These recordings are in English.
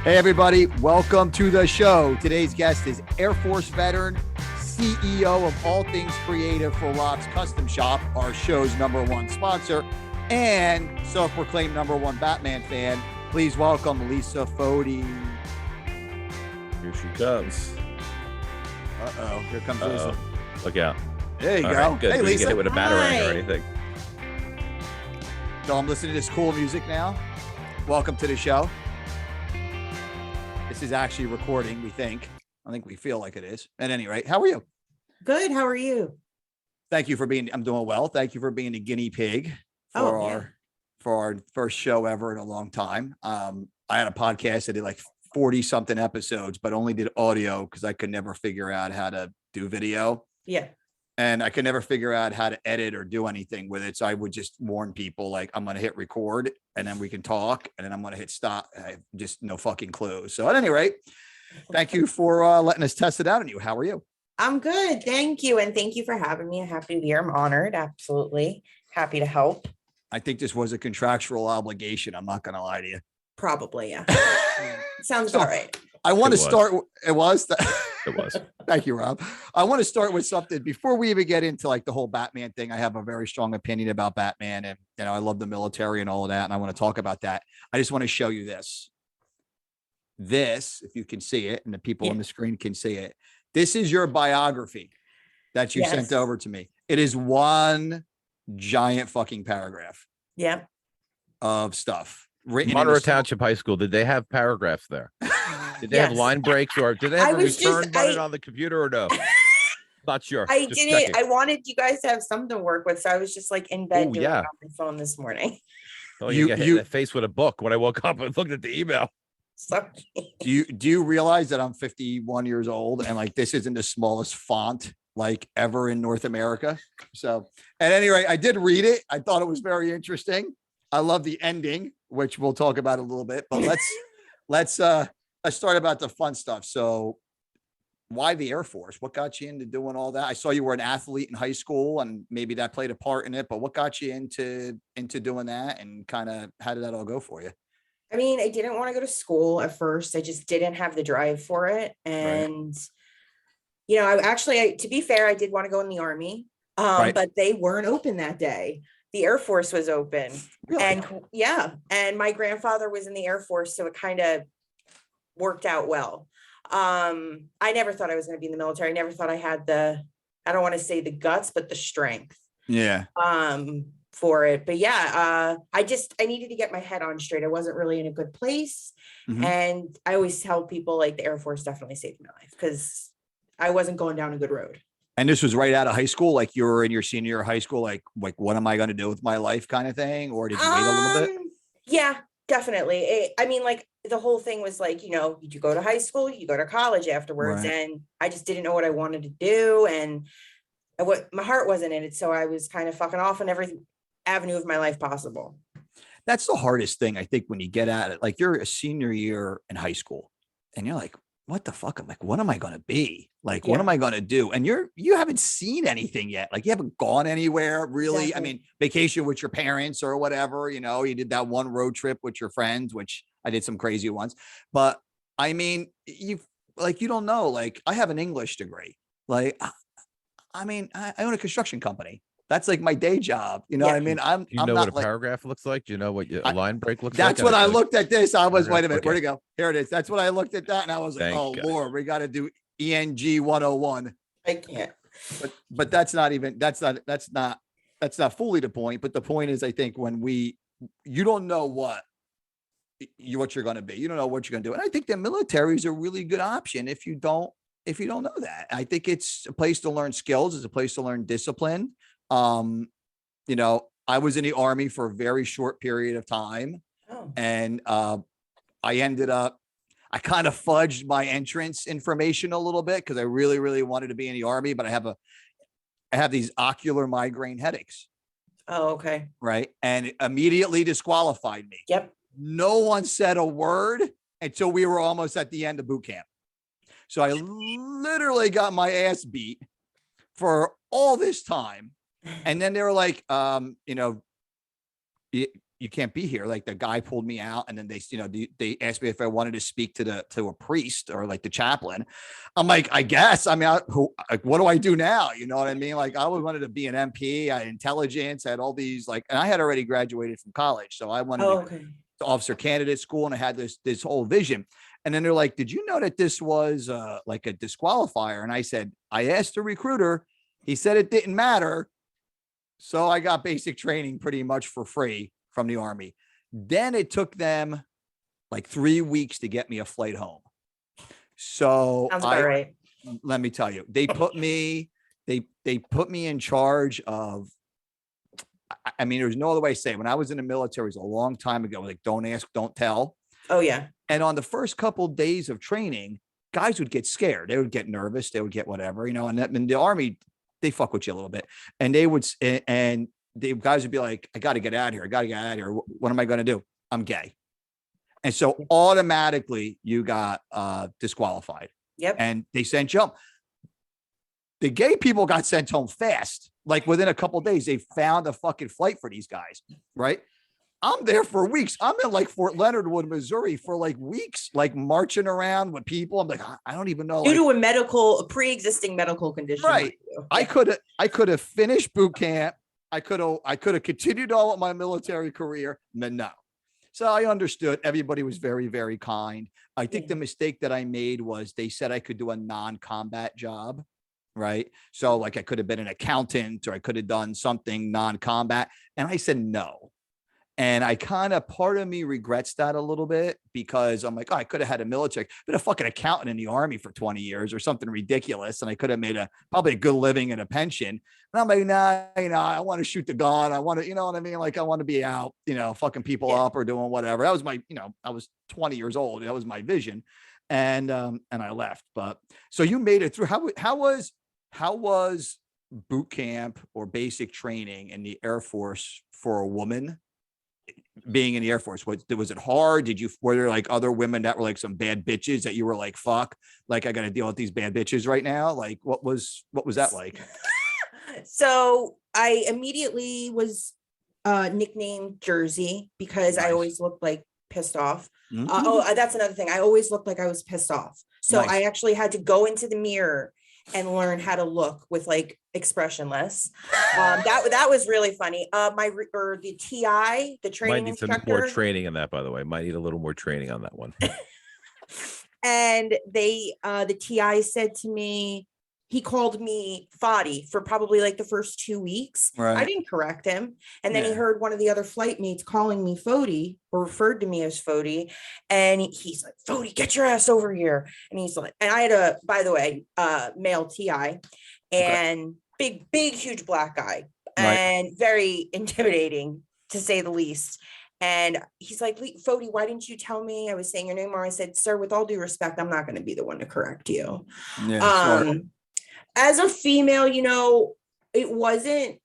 Hey, everybody. Welcome to the show. Today's guest is Air Force veteran, CEO of All Things Creative for Rob's Custom Shop, our show's #1 sponsor, and self-proclaimed #1 Batman fan. Please welcome Lisa Foti. Here she comes. Uh-oh. Here comes Lisa. Look out. There you All go. right, good. Hey, We Lisa. get hit with a batarang or anything. So I'm listening to this cool music now. Welcome to the show. This is actually recording, we think. I think we feel like it is. At any rate, how are you? Good. How are you? Thank you for being, I'm doing well. Thank you for being the guinea pig for our first show ever in a long time. I had a podcast that did like 40 something episodes, but only did audio because I could never figure out how to do video. Yeah. And I could never figure out how to edit or do anything with it. So I would just warn people like, I'm going to hit record and then we can talk and then I'm going to hit stop. I have just no fucking clue. So at any rate, thank you for letting us test it out on you. How are you? I'm good. Thank you. And thank you for having me. I'm happy to be here. I'm honored. Absolutely. Happy to help. I think this was a contractual obligation. I'm not going to lie to you. Probably. Yeah. Sounds So, all right. I want to It was. start. It was. It was. Thank you, Rob. I want to start with something before we even get into like the whole Batman thing. I have a very strong opinion about Batman and, I love the military and all of that. And I want to talk about that. I just want to show you this. This, if you can see it and the people on the screen can see it. This is your biography that you sent over to me. It is one giant fucking paragraph Yeah. of stuff written in Monroe a- Township High School. Did they have paragraphs there? Did they have Yes. line breaks or did they I have a was just- return button on the computer or no? Not sure. I Just didn't. checking. I wanted you guys to have something to work with. So I was just like in bed Oh, doing yeah. it on my phone this morning. Oh, you get hit in the face with a book when I woke up and looked at the email. Sorry. Do you realize that I'm 51 years old and like this isn't the smallest font like ever in North America? So at any rate, I did read it. I thought it was very interesting. I love the ending, which we'll talk about a little bit, but let's start about the fun stuff. So why the Air Force? What got you into doing all that? I saw you were an athlete in high school and maybe that played a part in it, but what got you into doing that and kind of how did that all go for you? I mean, I didn't want to go to school at first. I just didn't have the drive for it. And, to be fair, I did want to go in the Army, but they weren't open that day. The Air Force was open. Really? And my grandfather was in the Air Force. So it kind of worked out well. I never thought I was going to be in the military. I never thought I had I don't want to say the guts, but the strength. Yeah. For it. But I needed to get my head on straight. I wasn't really in a good place. Mhm. And I always tell people like the Air Force definitely saved my life because I wasn't going down a good road. And this was right out of high school, like you were in your senior year of high school, like what am I going to do with my life kind of thing? Or did you wait a little bit? Yeah, definitely. The whole thing was like, you go to high school, you go to college afterwards. Right. And I just didn't know what I wanted to do. And my heart wasn't in it. So I was kind of fucking off in every avenue of my life possible. That's the hardest thing, I think, when you get at it. Like you're a senior year in high school and you're like, what the fuck? I'm like, what am I going to be? Like, what am I going to do? And you haven't seen anything yet. Like you haven't gone anywhere really. Exactly. I mean, vacation with your parents or whatever, you did that one road trip with your friends, which I did some crazy ones. But I mean, you don't know, like I have an English degree. Like, I mean, I own a construction company. That's like my day job. You know what I mean? Do you know what a paragraph looks like? Do you know what a line break looks like? That's what I looked at this. I was, Paragraph? wait a minute, Okay. where'd it go? Here it is. That's what I looked at that. And I was like, Thank oh God. Lord, we got to do ENG 101. I can't. But that's not fully the point. But the point is, I think when you don't know what you're going to be, you don't know what you're going to do. And I think the military is a really good option if you don't know that. I think it's a place to learn skills. It's a place to learn discipline. I was in the Army for a very short period of time. Oh. And I kind of fudged my entrance information a little bit because I really, really wanted to be in the Army, but I have these ocular migraine headaches. Oh, okay. Right. And it immediately disqualified me. Yep. No one said a word until we were almost at the end of boot camp. So I literally got my ass beat for all this time. And then they were like, you you can't be here. Like the guy pulled me out, and then they asked me if I wanted to speak to a priest or like the chaplain. I'm like, I guess. I mean, what do I do now? You know what I mean? Like I always wanted to be an MP. I had intelligence, I had all these and I had already graduated from college, so I wanted Okay. to officer candidate school, and I had this whole vision. And then they're like, did you know that this was like a disqualifier? And I said, I asked the recruiter. He said it didn't matter. So I got basic training pretty much for free from the Army. Then it took them like 3 weeks to get me a flight home. So Sounds about right. let me tell you, they put me in charge of, I mean, there's no other way to say it. When I was in the military, it was a long time ago, like don't ask, don't tell. Oh yeah. And on the first couple of days of training, guys would get scared. They would get nervous. They would get whatever, and in the Army, they fuck with you a little bit. And they would, and the guys would be like, I got to get out of here. I got to get out of here. What am I going to do? I'm gay. And so automatically you got disqualified. Yep. And they sent you home. The gay people got sent home fast. Like within a couple of days, they found a fucking flight for these guys. Right. I'm there for weeks. I'm in like Fort Leonard Wood, Missouri for like weeks, like marching around with people. I'm like, I don't even know. Due to a pre-existing medical condition. Right. I could have finished boot camp. I could have continued on with my military career. No. So I understood. Everybody was very, very kind. I think the mistake that I made was they said I could do a non-combat job. Right. So like I could have been an accountant, or I could have done something non-combat. And I said no. And I part of me regrets that a little bit, because I'm like, I could have had been a fucking accountant in the Army for 20 years or something ridiculous. And I could have made probably a good living and a pension. And I'm like, nah, I want to shoot the gun. I want to, you know what I mean? Like I want to be out, fucking people up or doing whatever. That was my, I was 20 years old. That was my vision. And I left. But so you made it through. How was boot camp or basic training in the Air Force for a woman? Being in the Air Force, was it hard? Were there like other women that were like some bad bitches that you were like, fuck, like I got to deal with these bad bitches right now? Like, what was that like? So I immediately was nicknamed Jersey because I always looked like pissed off. Mm-hmm. That's another thing. I always looked like I was pissed off. So I actually had to go into the mirror and learn how to look with like expressionless. That was really funny. The TI, the training might need instructor. some more training on that, by the way. Might need a little more training on that one. And the TI said to me, he called me Foti for probably like the first 2 weeks. Right. I didn't correct him. And then he heard one of the other flight mates calling me Foti, or referred to me as Foti. And he's like, Foti, get your ass over here. And he's like, and I had by the way, male TI, and big, huge black guy, and very intimidating to say the least. And he's like, Foti, why didn't you tell me I was saying your name wrong? I said, sir, with all due respect, I'm not going to be the one to correct you. Yeah, as a female, it wasn't,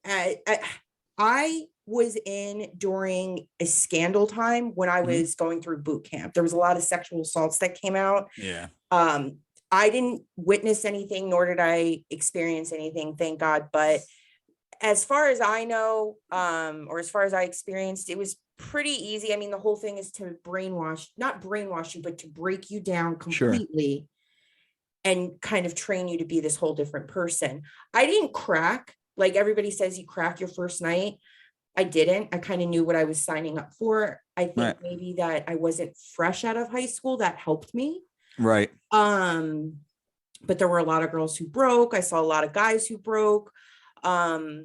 I was in during a scandal time when I was going through boot camp. There was a lot of sexual assaults that came out. Yeah. I didn't witness anything, nor did I experience anything, thank God. But as far as I know, or as far as I experienced, it was pretty easy. I mean, the whole thing is to not brainwash you, but to break you down completely. Sure. And kind of train you to be this whole different person. I didn't crack. Like everybody says you crack your first night. I didn't. I kind of knew what I was signing up for. I think maybe that I wasn't fresh out of high school. That helped me. Right. But there were a lot of girls who broke. I saw a lot of guys who broke. I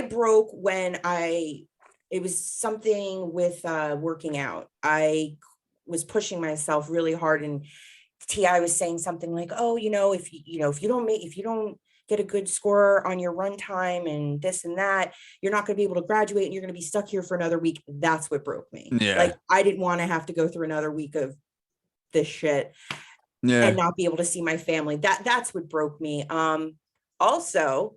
broke when it was something with working out. I was pushing myself really hard, and TI was saying something like, oh, if you don't get a good score on your run time and this and that, you're not going to be able to graduate and you're going to be stuck here for another week. That's what broke me. Yeah. Like I didn't want to have to go through another week of this shit and not be able to see my family. That's what broke me. Also,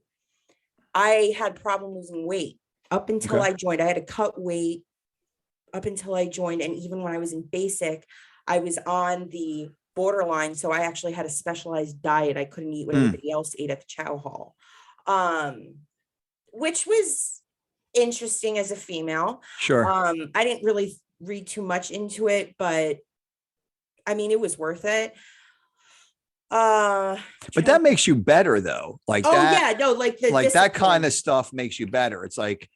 I had problem losing weight up until I joined. I had to cut weight up until I joined. And even when I was in basic, I was on the borderline. So I actually had a specialized diet. I couldn't eat what everybody else ate at the chow hall, which was interesting as a female. Sure. I didn't really read too much into it, but I mean, it was worth it. But that makes you better though. Like oh that, yeah, no, like the like that kind discipline. of stuff makes you better. It's like,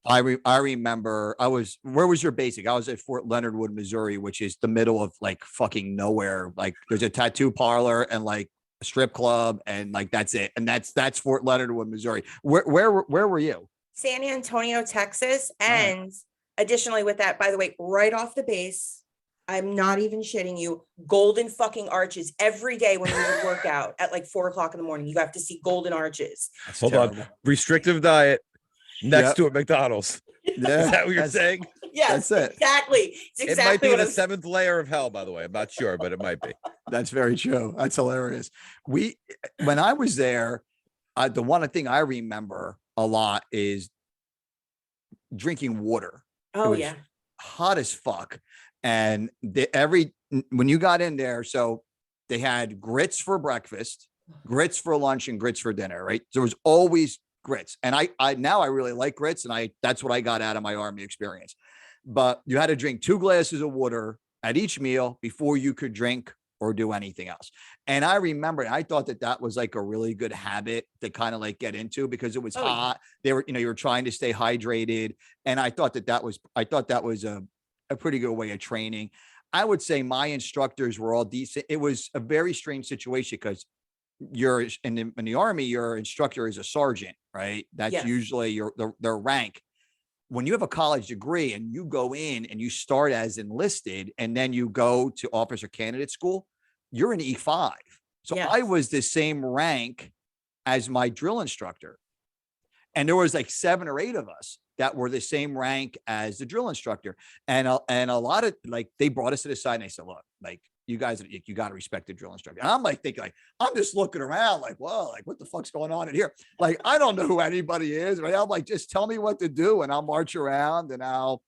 I remember where was your basic? I was at Fort Leonard Wood, Missouri, which is the middle of like fucking nowhere. Like there's a tattoo parlor and like a strip club and like that's it. And that's Fort Leonard Wood, Missouri. Where were you? San Antonio, Texas. All right. And additionally with that, by the way, right off the base, I'm not even shitting you, golden fucking arches every day when we would work out at like 4:00 in the morning. You have to see golden arches. That's Hold terrible. on. Restrictive diet next Yep. to a McDonald's. Yeah, Is that what you're saying? Yes, That's it. exactly. It's It might exactly be what the I'm saying. seventh layer of hell, by the way. I'm not sure, but it might be. That's very true. That's hilarious. When I was there, the one thing I remember a lot is drinking water. Oh was yeah. Hot as fuck. And when you got in there, so they had grits for breakfast, grits for lunch, and grits for dinner, right? There was always grits. And I now I really like grits, and that's what I got out of my Army experience. But you had to drink 2 glasses of water at each meal before you could drink or do anything else. And I remember, I thought that was like a really good habit to kind of like get into because it was Oh, yeah. hot. They were, you were trying to stay hydrated. And I thought that was a pretty good way of training. I would say my instructors were all decent. It was a very strange situation because you're in the Army, your instructor is a sergeant, right? That's Yes. usually their rank. When you have a college degree and you go in and you start as enlisted and then you go to officer candidate school, you're an E5. So Yes. I was the same rank as my drill instructor. And there was like 7 or 8 of us that were the same rank as the drill instructor. And a lot of like, they brought us to the side and they said, look, like you guys, you got to respect the drill instructor. And I'm like, thinking like, I'm just looking around like, whoa, like what the fuck's going on in here? Like, I don't know who anybody is, right? I'm like, just tell me what to do and I'll march around and I'll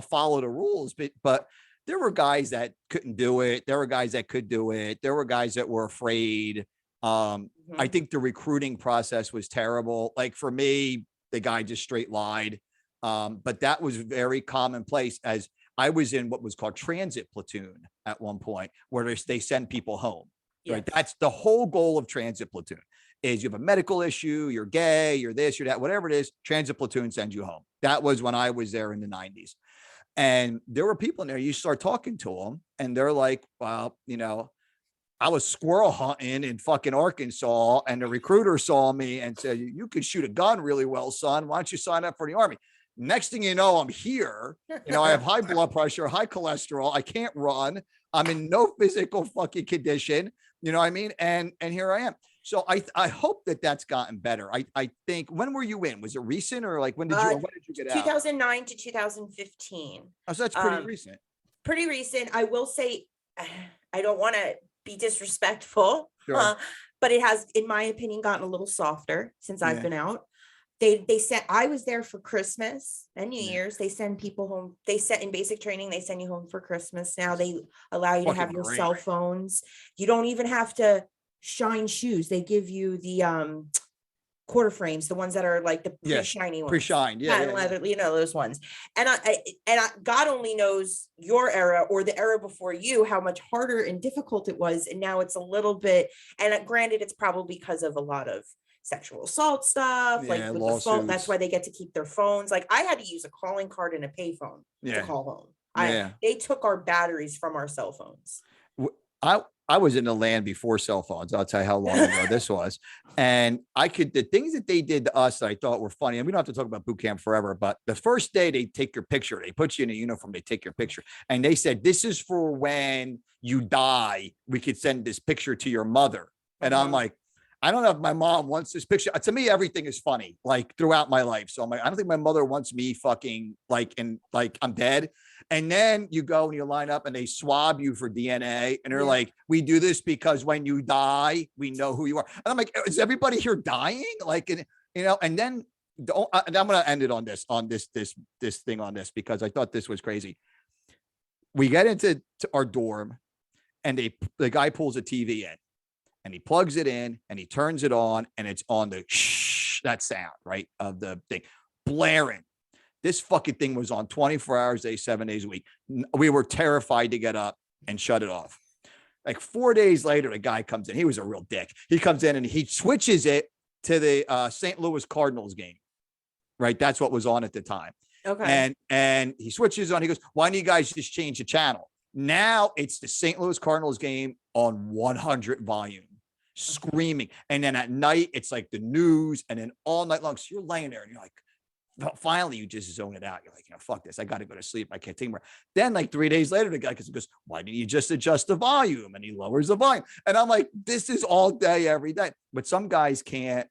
follow the rules. But there were guys that couldn't do it. There were guys that could do it. There were guys that were afraid. I think the recruiting process was terrible. Like for me, the guy just straight lied. But that was very commonplace as I was in what was called transit platoon at one point, where they send people home. Yes. Right. That's the whole goal of transit platoon is you have a medical issue, you're gay, you're this, you're that, whatever it is, transit platoon sends you home. That was when I was there in the 90s. And there were people in there, you start talking to them and they're like, well, I was squirrel hunting in fucking Arkansas and the recruiter saw me and said, you could shoot a gun really well, son. Why don't you sign up for the Army? Next thing you know, I'm here. I have high blood pressure, high cholesterol. I can't run. I'm in no physical fucking condition. You know what I mean? And here I am. So I hope that's gotten better. I think, when were you in? Was it recent or like when did you get out? 2009 to 2015. Oh, so that's pretty recent. Pretty recent. I will say, I don't want to be disrespectful, Sure. but it has, in my opinion, gotten a little softer since I've Yeah. been out. They sent, I was there for Christmas and New Yeah. Year's. They send people home. They sent in basic training. They send you home for Christmas. Now they allow you to have Fucking your great. cell phones. You don't even have to shine shoes. They give you the quarter frames, the ones that are like the Yeah, pre-shiny ones. Pre-shined. Yeah. Patent leather, those ones. And God only knows your era or the era before you, how much harder and difficult it was. And now it's a little bit, and granted, it's probably because of a lot of sexual assault stuff, like Yeah, with the phone. That's lawsuits. why they get to keep their phones. Like I had to use a calling card and a payphone to Yeah. call home. Yeah. They took our batteries from our cell phones. I was in the land before cell phones. I'll tell you how long ago this was. And the things that they did to us that I thought were funny, and we don't have to talk about boot camp forever, but the first day they take your picture, they put you in a uniform, they take your picture. And they said, this is for when you die, we could send this picture to your mother. And I'm like, I don't know if my mom wants this picture. To me, everything is funny, like throughout my life. So I'm like, I don't think my mother wants me fucking like I'm dead. And then you go and you line up and they swab you for DNA. And they're like, we do this because when you die, we know who you are. And I'm like, is everybody here dying? Like, and then and I'm going to end it on this thing on this, because I thought this was crazy. We get into our dorm and the guy pulls a TV in. And he plugs it in and he turns it on and it's on the that sound, right, of the thing. blaring. This fucking thing was on 24 hours a day, 7 days a week. We were terrified to get up and shut it off. Like 4 days later, the guy comes in. He was a real dick. He comes in and he switches it to the St. Louis Cardinals game. Right. That's what was on at the time. Okay. And he switches on. He goes, why don't you guys just change the channel? Now it's the St. Louis Cardinals game on 100 volume, screaming. And then at night, it's like the news, and then all night long. So you're laying there and you're like, finally, you just zone it out. You're like, fuck this. I got to go to sleep. I can't take more. Then like 3 days later, the guy goes, why didn't you just adjust the volume? And he lowers the volume. And I'm like, this is all day, every day. But some guys can't,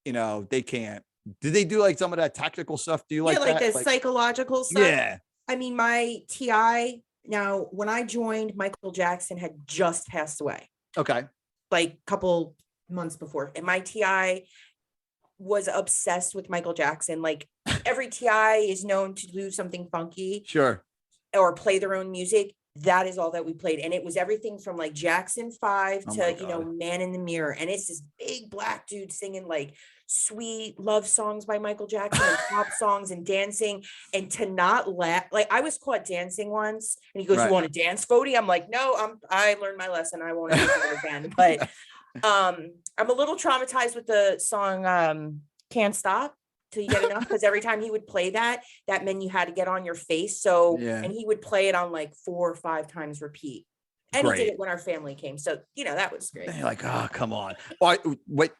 they can't. Did they do like some of that tactical stuff? Do you like like that? the psychological stuff? Yeah. I mean, my TI, now when I joined, Michael Jackson had just passed away. Okay. Like a couple months before. And my TI was obsessed with Michael Jackson. Like every TI is known to do something funky. Sure. Or play their own music. That is all that we played. And it was everything from like Jackson 5 to, Man in the Mirror. And it's this big black dude singing like sweet love songs by Michael Jackson and pop songs and dancing, and to not laugh. Like I was caught dancing once and he goes, you want to dance, Foti? I'm like, no, I learned my lesson. I won't ever do it again. But I'm a little traumatized with the song Can't Stop Till You Get Enough, because every time he would play that meant you had to get on your face. So and he would play it on like 4 or 5 times repeat. And he did it when our family came. So that was great. And you're like, oh, come on. What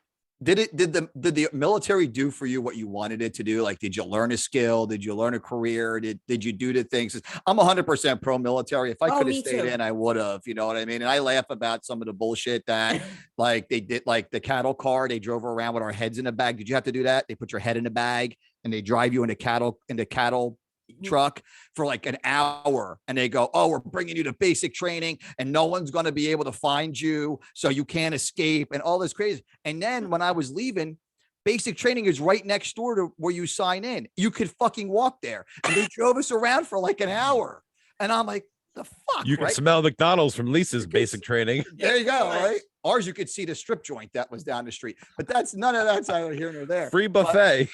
did the military do for you what you wanted it to do? Like, did you learn a skill? Did you learn a career? Did you do the things? I'm 100% pro military. If I could have stayed in, I would have, you know what I mean? And I laugh about some of the bullshit that like they did, like the cattle car, they drove around with our heads in a bag. Did you have to do that? They put your head in a bag and they drive you into cattle truck for like an hour, and they go, oh, we're bringing you to basic training and no one's going to be able to find you, so you can't escape, and all this crazy. And then when I was leaving, basic training is right next door to where you sign in. You could fucking walk there, and they drove us around for like an hour, and I'm like, the fuck. You can smell McDonald's from Lisa's basic training. There you go. Right. Ours, you could see the strip joint that was down the street, but that's none of that's either here nor there. Free buffet.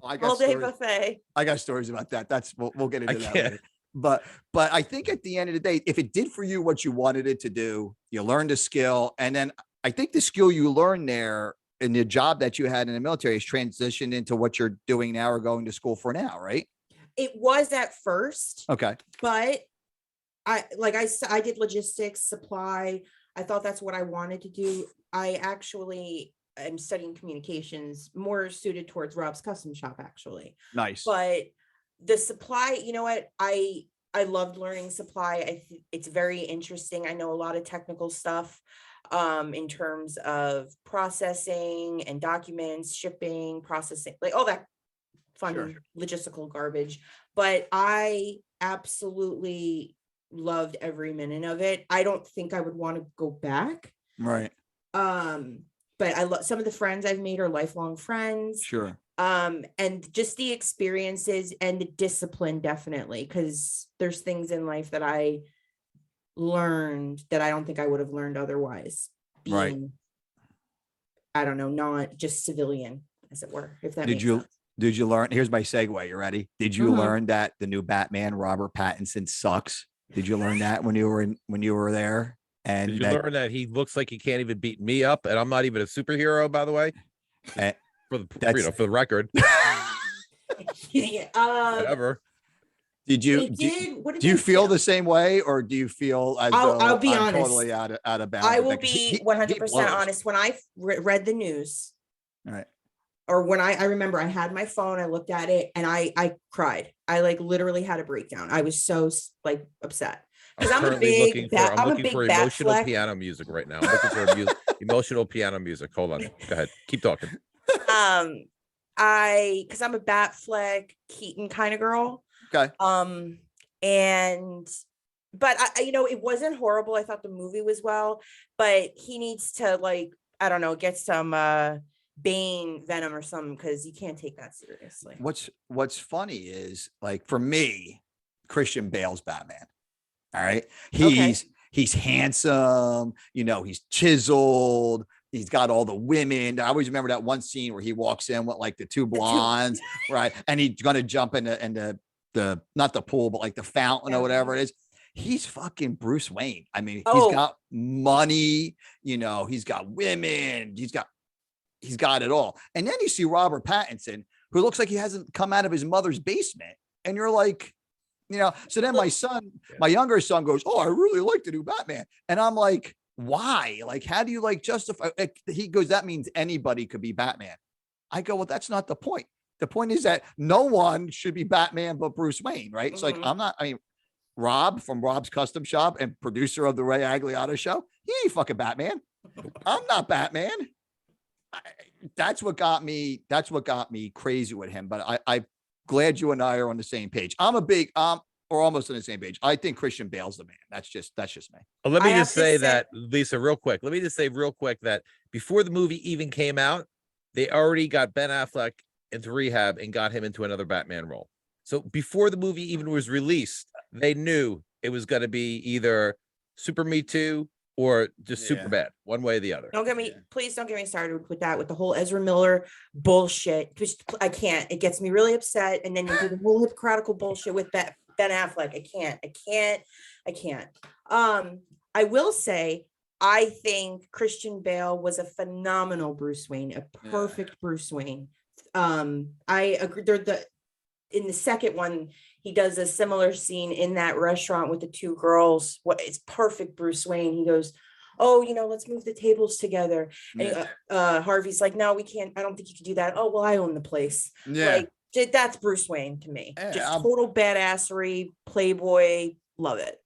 All day buffet. I got stories about that. We'll get into that later. But I think at the end of the day, if it did for you what you wanted it to do, you learned a skill. And then I think the skill you learned there in the job that you had in the military is transitioned into what you're doing now or going to school for now, right? It was at first. Okay. But I did logistics, supply. I thought that's what I wanted to do. I'm studying communications, more suited towards Rob's custom shop, actually. Nice. But the supply, you know what? I loved learning supply. It's very interesting. I know a lot of technical stuff in terms of processing and documents, shipping, processing, like all that fun logistical garbage. But I absolutely loved every minute of it. I don't think I would want to go back. Right. But I love some of the friends I've made are lifelong friends. Sure. And just the experiences and the discipline, definitely, because there's things in life that I learned that I don't think I would have learned otherwise. Being, I don't know, not just civilian, as it were. If that makes sense. Did you learn? Here's my segue. You ready? Did you learn that the new Batman, Robert Pattinson, sucks? Did you learn that when you were there? And did you learn that he looks like he can't even beat me up, and I'm not even a superhero, by the way? For the record. Whatever. Do you feel the same way, or do you feel as though I'll be I'm honest, totally out of bounds? I will be 100% honest. When I read the news, right, or when I remember I had my phone, I looked at it and I cried. I like literally had a breakdown. I was so like upset. Because I'm looking for emotional piano music right now. I'm looking for emotional piano music. Hold on. Go ahead. Keep talking. Because I'm a Batfleck Keaton kind of girl. Okay. But it wasn't horrible. I thought the movie was well, but he needs to, like, I don't know, get some Bane Venom or something, because you can't take that seriously. What's funny is, like, for me, Christian Bale's Batman. All right. He's handsome, he's chiseled, he's got all the women. I always remember that one scene where he walks in with like the two blondes, right? And he's gonna jump into the not the pool, but like the fountain or whatever it is. He's fucking Bruce Wayne. I mean, he's got money, he's got women, he's got it all. And then you see Robert Pattinson, who looks like he hasn't come out of his mother's basement. And you're like, so then my younger son goes, "Oh, I really like the new Batman." And I'm like, why? Like, how do you like justify? He goes, "That means anybody could be Batman." I go, "Well, that's not the point. The point is that no one should be Batman but Bruce Wayne, right?" It's like, Rob from Rob's Custom Shop and producer of the Ray Agliata show, he ain't fucking Batman. I'm not Batman. That's what got me crazy with him. But I'm glad you and I are on the same page. I'm or almost on the same page. I think Christian Bale's the man. That's just me. Let me just say that, Lisa, real quick. Let me just say real quick that before the movie even came out, they already got Ben Affleck into rehab and got him into another Batman role. So before the movie even was released, they knew it was going to be either Super Me Too or just super bad, one way or the other. Please don't get me started with that, with the whole Ezra Miller bullshit. I can't. It gets me really upset. And then you do the whole hypocritical bullshit with Ben Affleck. I can't. I will say, I think Christian Bale was a phenomenal Bruce Wayne, a perfect Bruce Wayne. I agree. In the second one, he does a similar scene in that restaurant with the two girls. It's perfect Bruce Wayne. He goes, "Oh, let's move the tables together." And Harvey's like, "No, we can't. I don't think you can do that." "Oh, well, I own the place." Yeah. Like, that's Bruce Wayne to me. Just total badassery, playboy. Love it.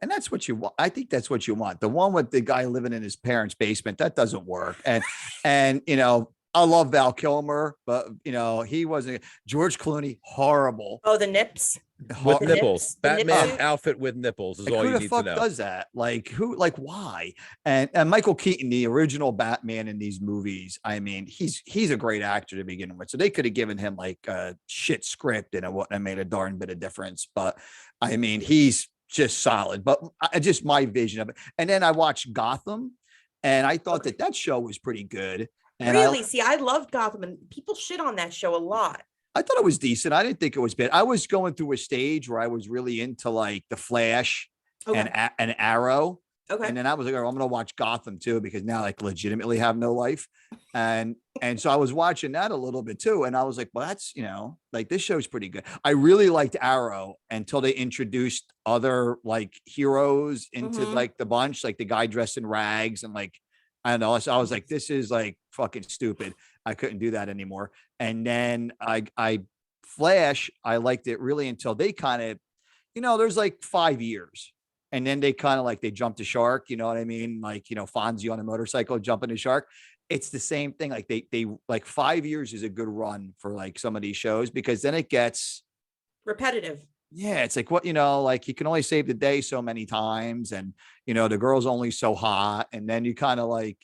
And that's what you want. I think that's what you want. The one with the guy living in his parents' basement, that doesn't work. And I love Val Kilmer, but he wasn't. George Clooney, horrible. Oh, the nips. With nipples. Batman outfit with nipples is all you need to know. Who the fuck does that? Like, who? Like, why? And Michael Keaton, the original Batman in these movies, I mean, he's a great actor to begin with. So they could have given him like a shit script and it wouldn't have made a darn bit of difference. But I mean, he's just solid. But just my vision of it. And then I watched Gotham, and I thought that show was pretty good. And I loved Gotham, and people shit on that show a lot. I thought it was decent. I didn't think it was bad. I was going through a stage where I was really into like the Flash and Arrow. Okay. And then I was like, "Oh, I'm going to watch Gotham too," because now I like legitimately have no life. And so I was watching that a little bit too. And I was like, well, that's, like this show's pretty good. I really liked Arrow until they introduced other like heroes into like the bunch, like the guy dressed in rags and like, I don't know. So I was like, this is like fucking stupid. I couldn't do that anymore. And then I Flash, I liked it really until they kind of, there's like 5 years. And then they kind of like, they jumped the shark, you know what I mean? Like, Fonzie on a motorcycle jumping the shark. It's the same thing. Like they like 5 years is a good run for like some of these shows, because then it gets repetitive. Yeah, it's like like you can only save the day so many times, and the girl's only so hot, and then you kind of like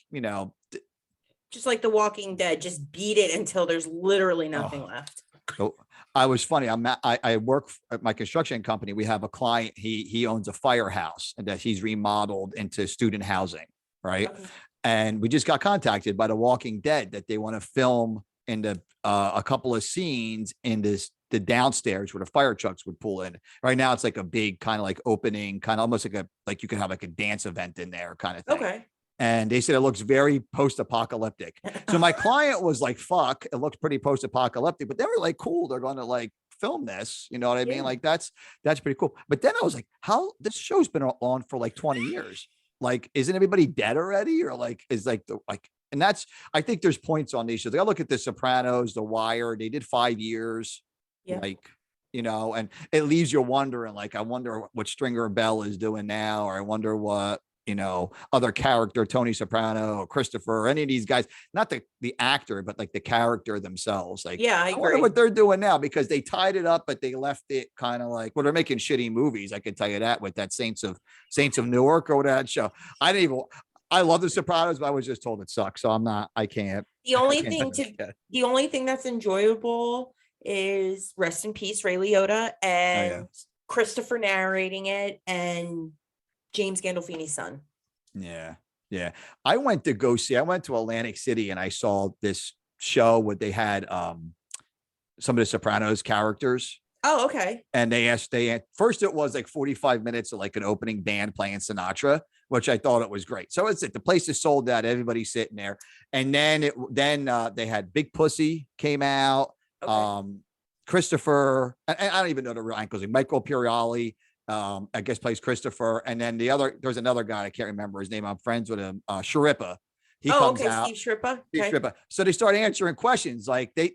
just like The Walking Dead, just beat it until there's literally nothing left. So I was funny. I work at my construction company. We have a client. He owns a firehouse and that he's remodeled into student housing, right? Okay. And we just got contacted by The Walking Dead that they want to film into a couple of scenes in the downstairs where the fire trucks would pull in. Right now, it's like a big kind of like opening, kind of almost like you could have like a dance event in there kind of thing. Okay. And they said it looks very post-apocalyptic. So my client was like, "Fuck, it looks pretty post-apocalyptic," but they were like, "Cool, they're going to like film this." You know what I mean? Like that's pretty cool. But then I was like, how this show's been on for like 20 years. Like, isn't everybody dead already? Or like, is like and that's, I think there's points on these shows. Like I look at The Sopranos, The Wire, they did 5 years. Yeah. Like, and it leaves you wondering, like, I wonder what Stringer Bell is doing now, or I wonder what, other character, Tony Soprano or Christopher or any of these guys, not the actor, but like the character themselves. Like, yeah, I wonder what they're doing now, because they tied it up, but they left it kind of like, well, they're making shitty movies. I can tell you that with that Saints of Newark or whatever that show. I love The Sopranos, but I was just told it sucks. So I can't. The only thing that's enjoyable is rest in peace, Ray Liotta, and Christopher narrating it, and James Gandolfini's son. Yeah. Yeah. I went to Atlantic City and I saw this show where they had some of the Sopranos characters. Oh, okay. And first it was like 45 minutes of like an opening band playing Sinatra, which I thought it was great. So it's the place is sold out, everybody's sitting there. And then they had Big Pussy came out, Okay. Christopher, and I don't even know the real ankles, like Michael Puriali, I guess plays Christopher. And then there's another guy, I can't remember his name. I'm friends with him, Sharippa. He comes okay. out. Steve Shrippa. Steve Okay. Shrippa. So they start answering questions. Like they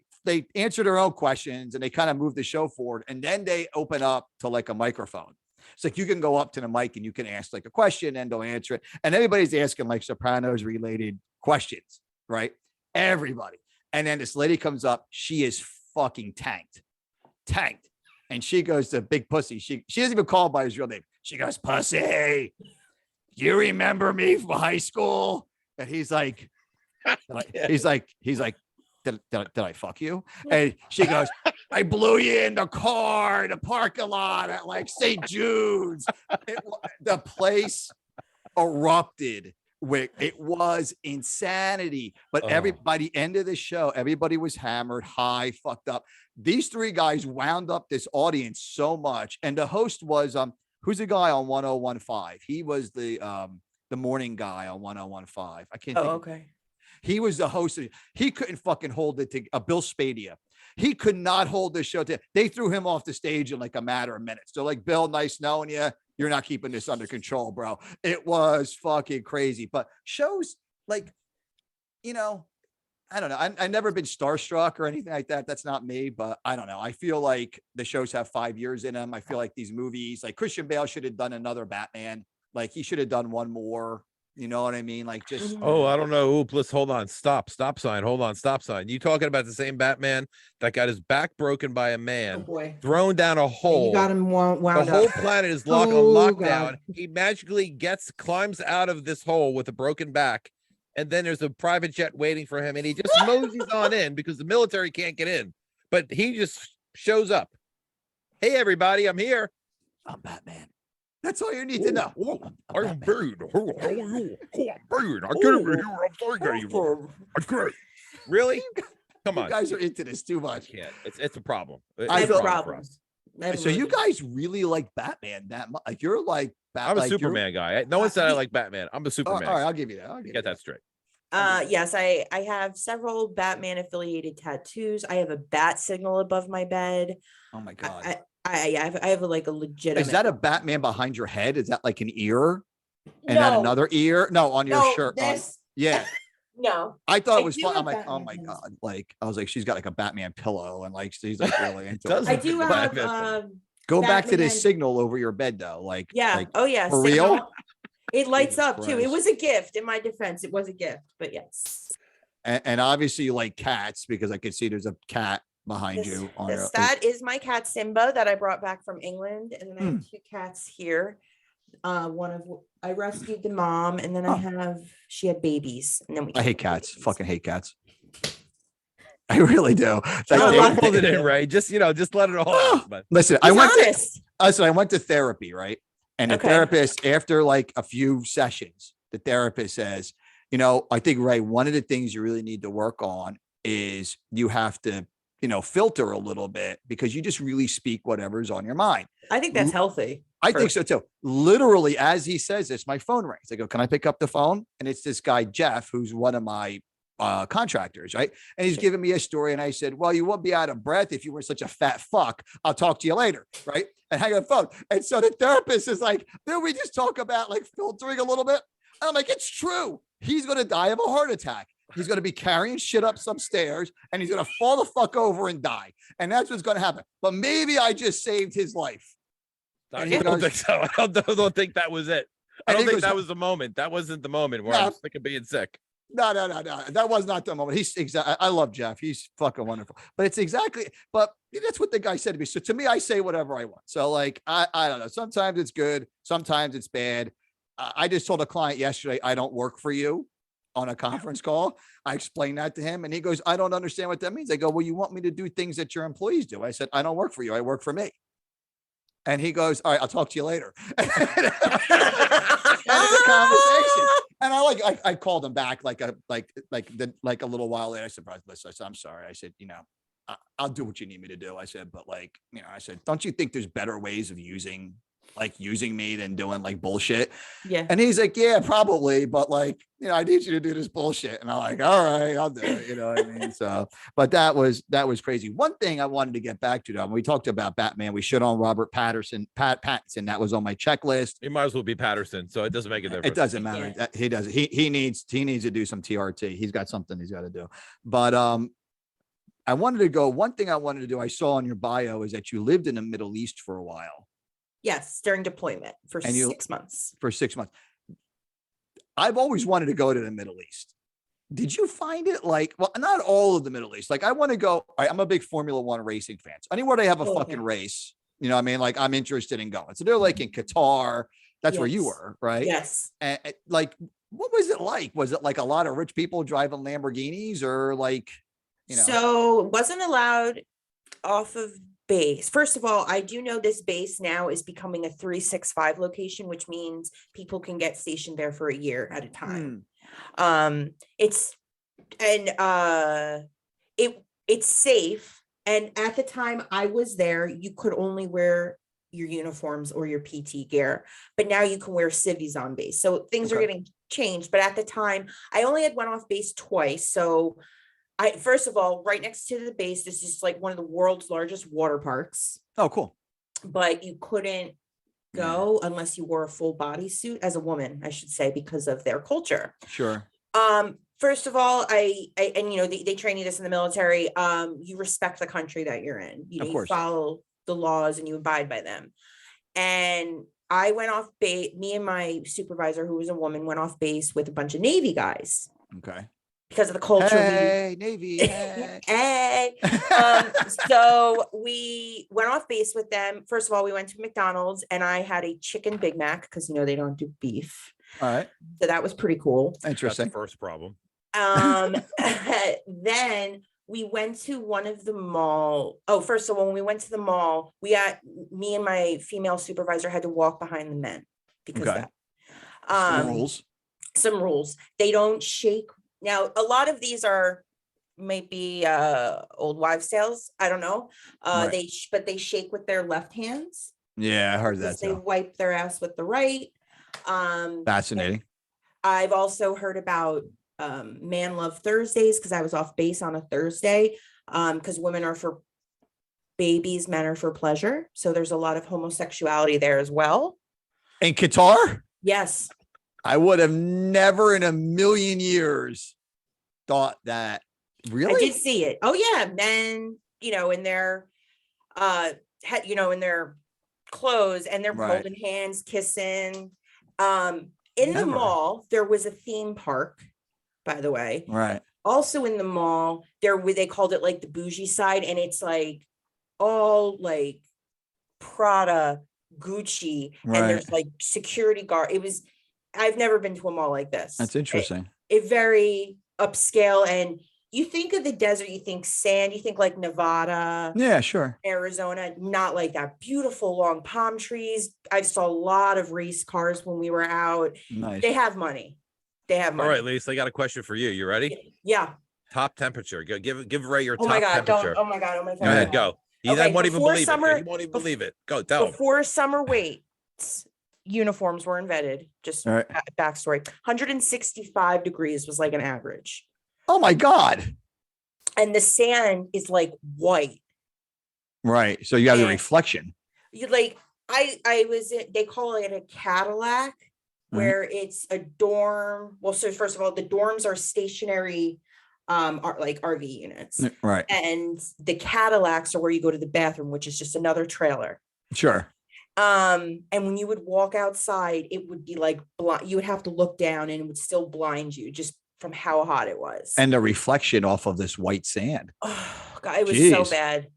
answer their own questions and they kind of move the show forward. And then they open up to like a microphone. It's like you can go up to the mic and you can ask like a question and they'll answer it. And everybody's asking like Sopranos related questions, right? Everybody. And then this lady comes up. She is fucking tanked. And she goes to Big Pussy. She doesn't even call him by his real name. She goes, Pussy, you remember me from high school? And he's like, he's like, did I fuck you? And she goes, I blew you in the car in the parking lot at like St. Jude's. The place erupted. It was insanity. But by the end of the show, everybody was hammered, high, fucked up. These three guys wound up this audience so much. And the host was who's the guy on 1015? He was the morning guy on 1015. I can't think. Okay. He was the host. He couldn't fucking hold it to Bill Spadia. He could not hold the show. They threw him off the stage in like a matter of minutes. They're like, Bill, nice knowing you. You're not keeping this under control, bro. It was fucking crazy. But shows like, I don't know. I've never been starstruck or anything like that. That's not me, but I don't know. I feel like the shows have 5 years in them. I feel like these movies, like Christian Bale should have done another Batman. Like he should have done one more. You know what I mean? Like just. Oh, I don't know. Oop, let's hold on. Stop sign. Hold on. Stop sign. You talking about the same Batman that got his back broken by a man, thrown down a hole. You got him wound the up. whole planet is on Oh, lockdown. God. He magically climbs out of this hole with a broken back. And then there's a private jet waiting for him. And he just moseys on in because the military can't get in. But he just shows up. Hey, everybody, I'm here. I'm Batman. That's all you need to know. I'm Bird. How are you? I'm Bird. I get over here. I'm sorry. That's great. Really? Come on. You guys are into this too much. Yeah, it's a problem. I have feel- problems. So you guys really like Batman that much? Like you're like I'm a Superman guy. No one said I like Batman. I'm a All Superman. right, I'll give you that. Get that straight. Yes, I have several Batman affiliated tattoos. I have a bat signal above my bed. Oh my god. I have like a legitimate. Is that a Batman behind your head? Is that like an ear? And then another ear? No, on your shirt. Yeah. No. I thought I it was do fun. have I'm like, oh my Batman god. Like I was like, she's got like a Batman pillow and like she's like really into Does it. I do have Batman. Go back to Batman. this signal over your bed though. Like yeah. like, Oh yeah. for signal. real? It lights Jesus up too. It Christ. was a gift. In my defense, it was a gift. But yes. And obviously you like cats because I could see there's a cat behind This- you. On this- that is my cat Simba that I brought back from England, and then I have two cats here. I rescued the mom, and then she had babies, and then I hate cats. Fucking hate cats. I really do. It's like, Oh, Hold it in, Ray. Just let it all out. But listen, He's I went to therapy, right? And the Okay. therapist, after like a few sessions, the therapist says, I think, Ray, one of the things you really need to work on is you have to, filter a little bit because you just really speak whatever's on your mind. I think that's healthy. I think so too. Literally, as he says this, my phone rings. I go, can I pick up the phone? And it's this guy, Jeff, who's one of my contractors, right? And he's giving me a story. And I said, well, you won't be out of breath if you were such a fat fuck. I'll talk to you later, right? And hang up the phone. And so the therapist is like, then we just talk about like filtering a little bit. And I'm like, it's true. He's going to die of a heart attack. He's going to be carrying shit up some stairs and he's going to fall the fuck over and die. And that's what's going to happen. But maybe I just saved his life. I he don't goes- think so. I don't think that was it. I And don't he think goes- that was the moment. That wasn't the moment where No. I'm sick of being sick. No. That was not the moment. I love Jeff. He's fucking wonderful. But it's exactly, but that's what the guy said to me. So to me, I say whatever I want. So like, I don't know. Sometimes it's good. Sometimes it's bad. I just told a client yesterday, I don't work for you on a conference call. I explained that to him and he goes, I don't understand what that means. I go, well, you want me to do things that your employees do. I said, I don't work for you. I work for me. And he goes, all right, I'll talk to you later. And it's a conversation. And I called him back like a little while later. I said, listen, I said, I'm sorry. I said, I'll do what you need me to do. I said, but I said, don't you think there's better ways of using me than doing like bullshit? Yeah. And he's like, yeah, probably. But I need you to do this bullshit. And I'm like, all right, I'll do it. You know what I mean? So, but that was crazy. One thing I wanted to get back to, though, when we talked about Batman, we shit on Robert Pattinson. That was on my checklist. He might as well be Patterson, so it doesn't make a difference. It doesn't matter. He does. He needs to do some TRT. He's got something he's got to do. But I wanted to go. One thing I wanted to do, I saw on your bio, is that you lived in the Middle East for a while. Yes, during deployment for 6 months. For 6 months. I've always wanted to go to the Middle East. Did you find it well, not all of the Middle East. I want to go. I'm a big Formula One racing fan. So anywhere they have a fucking race, you know what I mean? I'm interested in going. So they're in Qatar. That's where you were, right? Yes. And what was it like? Was it a lot of rich people driving Lamborghinis or So it wasn't allowed off of base. First of all, I do know this base now is becoming a 365 location, which means people can get stationed there for a year at a time. It's safe. And at the time I was there, you could only wear your uniforms or your PT gear, but now you can wear civvies on base. So things are getting changed. But at the time, I only had went off base twice. So first of all, right next to the base, this is one of the world's largest water parks. Oh, cool. But you couldn't go unless you wore a full bodysuit as a woman, I should say, because of their culture. Sure. First of all, they train you this in the military. You respect the country that you're in. You follow the laws and you abide by them. And I went off base. Me and my supervisor, who was a woman, went off base with a bunch of Navy guys. Okay. Because of the culture. Hey, Navy. Hey. Hey. So we went off base with them. First of all, we went to McDonald's and I had a chicken Big Mac because they don't do beef. All right. So that was pretty cool. Interesting. That's the first problem. Then we went to one of the mall. Oh, first of all, when we went to the mall, me and my female supervisor had to walk behind the men because of that. Some rules. They don't shake. Now, a lot of these might be old wives' tales. I don't know. But they shake with their left hands. Yeah, I heard that. They wipe their ass with the right. Fascinating. I've also heard about Man Love Thursdays because I was off base on a Thursday because women are for babies, men are for pleasure. So there's a lot of homosexuality there as well. In Qatar? Yes. I would have never in a million years thought that. Really? I did see it. Oh yeah. Men, in their in their clothes and they're holding hands, kissing. In the mall, there was a theme park, by the way. Right. Also in the mall, they called it the bougie side, and it's all Prada, Gucci, and there's security guard. I've never been to a mall like this. That's interesting. It very upscale, and you think of the desert, you think sand, you think Nevada. Yeah, sure. Arizona, not like that. Beautiful long palm trees. I saw a lot of race cars when we were out. Nice. They have money. All right, Lisa, I got a question for you. You ready? Yeah. Top temperature. Go give Ray your top temperature. Oh my God. Go ahead, go. He won't even believe it. He won't even believe it. Go, tell him. Before summer weights, uniforms were invented. Just backstory. 165 degrees was an average. Oh my God. And the sand is white. Right. So you have the reflection. You I was they call it a Cadillac, where it's a dorm. Well, so first of all, the dorms are stationary RV units. Right. And the Cadillacs are where you go to the bathroom, which is just another trailer. Sure. And when you would walk outside, it would be you would have to look down and it would still blind you just from how hot it was. And the reflection off of this white sand. Oh God, it was so bad.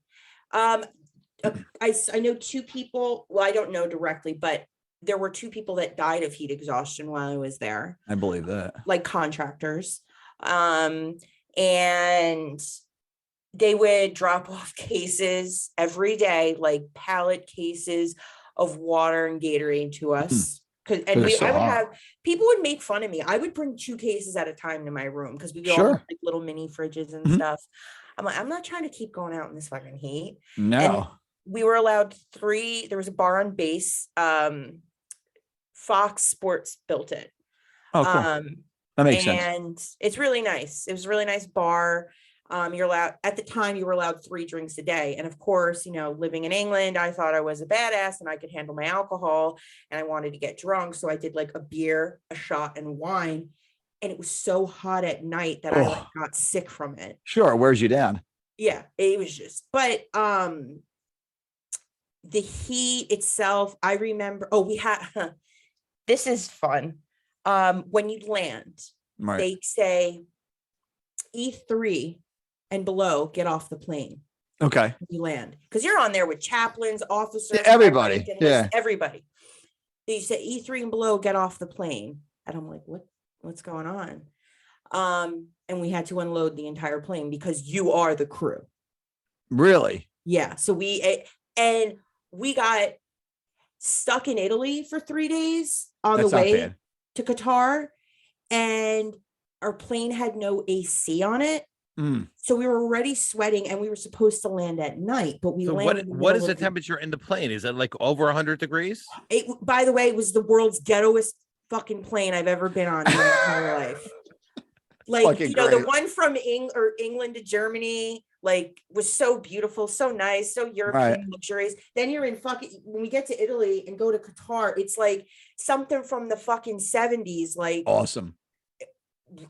I know two people. Well, I don't know directly, but there were two people that died of heat exhaustion while I was there. I believe that. Contractors. And they would drop off cases every day, pallet cases of water and Gatorade to us. and it's so I would hot. have people would make fun of me. I would bring 2 cases at a time to my room because we would all Sure. have like little mini fridges and Mhm. stuff. I'm like, I'm not trying to keep going out in this fucking heat. No. We were allowed 3. There was a bar on base. Fox Sports built it. Oh, cool. That makes sense. And it's really nice. It was a really nice bar. You're allowed at the time you were allowed 3 drinks a day. And of course, you know, living in England, I thought I was a badass and I could handle my alcohol and I wanted to get drunk. So I did like a beer, a shot, and wine. And it was so hot at night that I like Oh. got sick from it. Sure. It wears you down. Yeah, it was just, but the heat itself, I remember, we had this is fun. When you land, Right. they say E3 and below get off the plane Okay. when you land because you're on there with chaplains, officers, Everybody. Yeah. everybody. They say E3 and below get off the plane, and I'm like, what's going on? And we had to unload the entire plane because you are the crew. Really? Yeah. So we got stuck in Italy for 3 days on That's the not way bad. to Qatar, and our plane had no AC on it. Mm. So we were already sweating and we were supposed to land at night, but we So landed. what is the temperature in the plane? Is it like over 100 degrees? By the way, it was the world's ghettoest fucking plane I've ever been on in my entire life. Like, Fucking you know, the great. one from England to Germany, like, was so beautiful, so nice, so European Right. luxurious. Then you're in fucking, when we get to Italy and go to Qatar, it's like something from the fucking 70s, like, Awesome.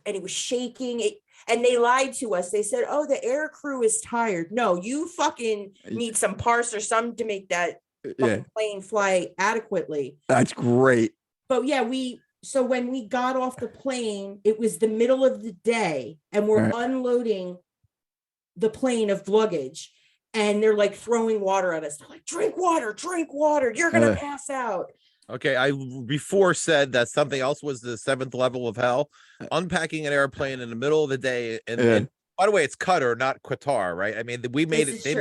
and it was shaking. And they lied to us. They said, oh, the air crew is tired. No, you fucking need some parts or something to make that fucking plane fly adequately. That's great. But yeah, so when we got off the plane, it was the middle of the day and we're unloading the plane of luggage and they're like throwing water at us. They're like, drink water. You're going to pass out. Okay, I before said that something else was the 7th level of hell. Unpacking an airplane in the middle of the day, and by the way, it's Qatar, not Qatar, right? I mean, we made it. They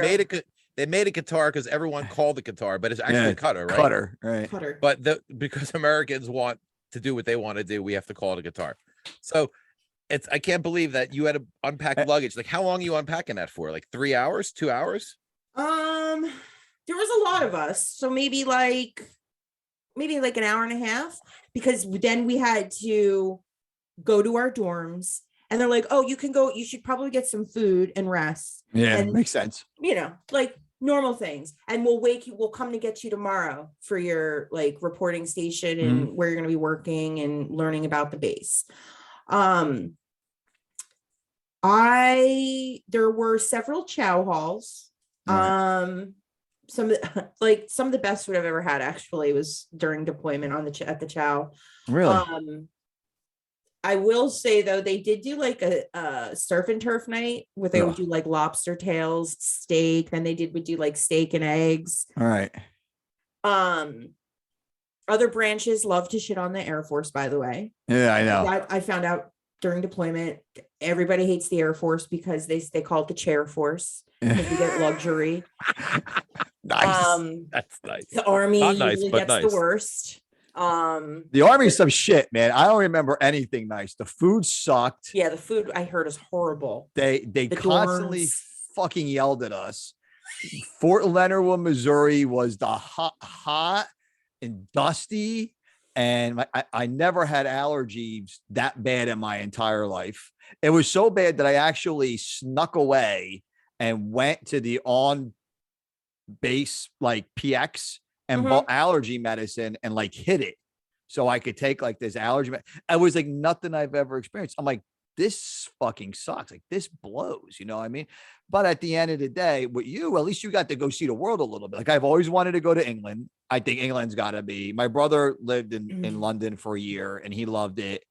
made it Qatar because everyone called it Qatar, but it's actually Qatar, right? Qatar, right? Qatar. But because Americans want to do what they want to do, we have to call it a Qatar. So I can't believe that you had to unpack luggage. Like, how long are you unpacking that for? Like 3 hours, 2 hours? There was a lot of us, so maybe like an hour and a half, because then we had to go to our dorms and they're like, oh, you can go, you should probably get some food and rest. Yeah, and, makes sense. You know, like normal things. And we'll come to get you tomorrow for your like reporting station and where you're going to be working and learning about the base. There were several chow halls. Right. Some of the best food I've ever had actually was during deployment at the chow. Really? I will say though, they did do like a surf and turf night where they would do like lobster tails, steak. Then would do like steak and eggs. All right. Other branches love to shit on the Air Force, by the way. Yeah, I know. I found out during deployment, everybody hates the Air Force because they call it the chair force. Because we get luxury. Nice. That's nice. The Army usually gets nice. the worst. The Army is some shit, man. I don't remember anything nice. The food sucked. Yeah, the food I heard is horrible. They constantly fucking yelled at us. Fort Leonard Wood, Missouri was the hot and dusty, and I never had allergies that bad in my entire life. It was so bad that I actually snuck away and went to the on base like PX and bought allergy medicine and like hid it so I could take like this allergy. I was like nothing I've ever experienced. I'm like, this fucking sucks. Like this blows, you know what I mean? But at the end of the day, with you, at least you got to go see the world a little bit. Like I've always wanted to go to England. I think England's got to be. My brother lived in London for a year and he loved it.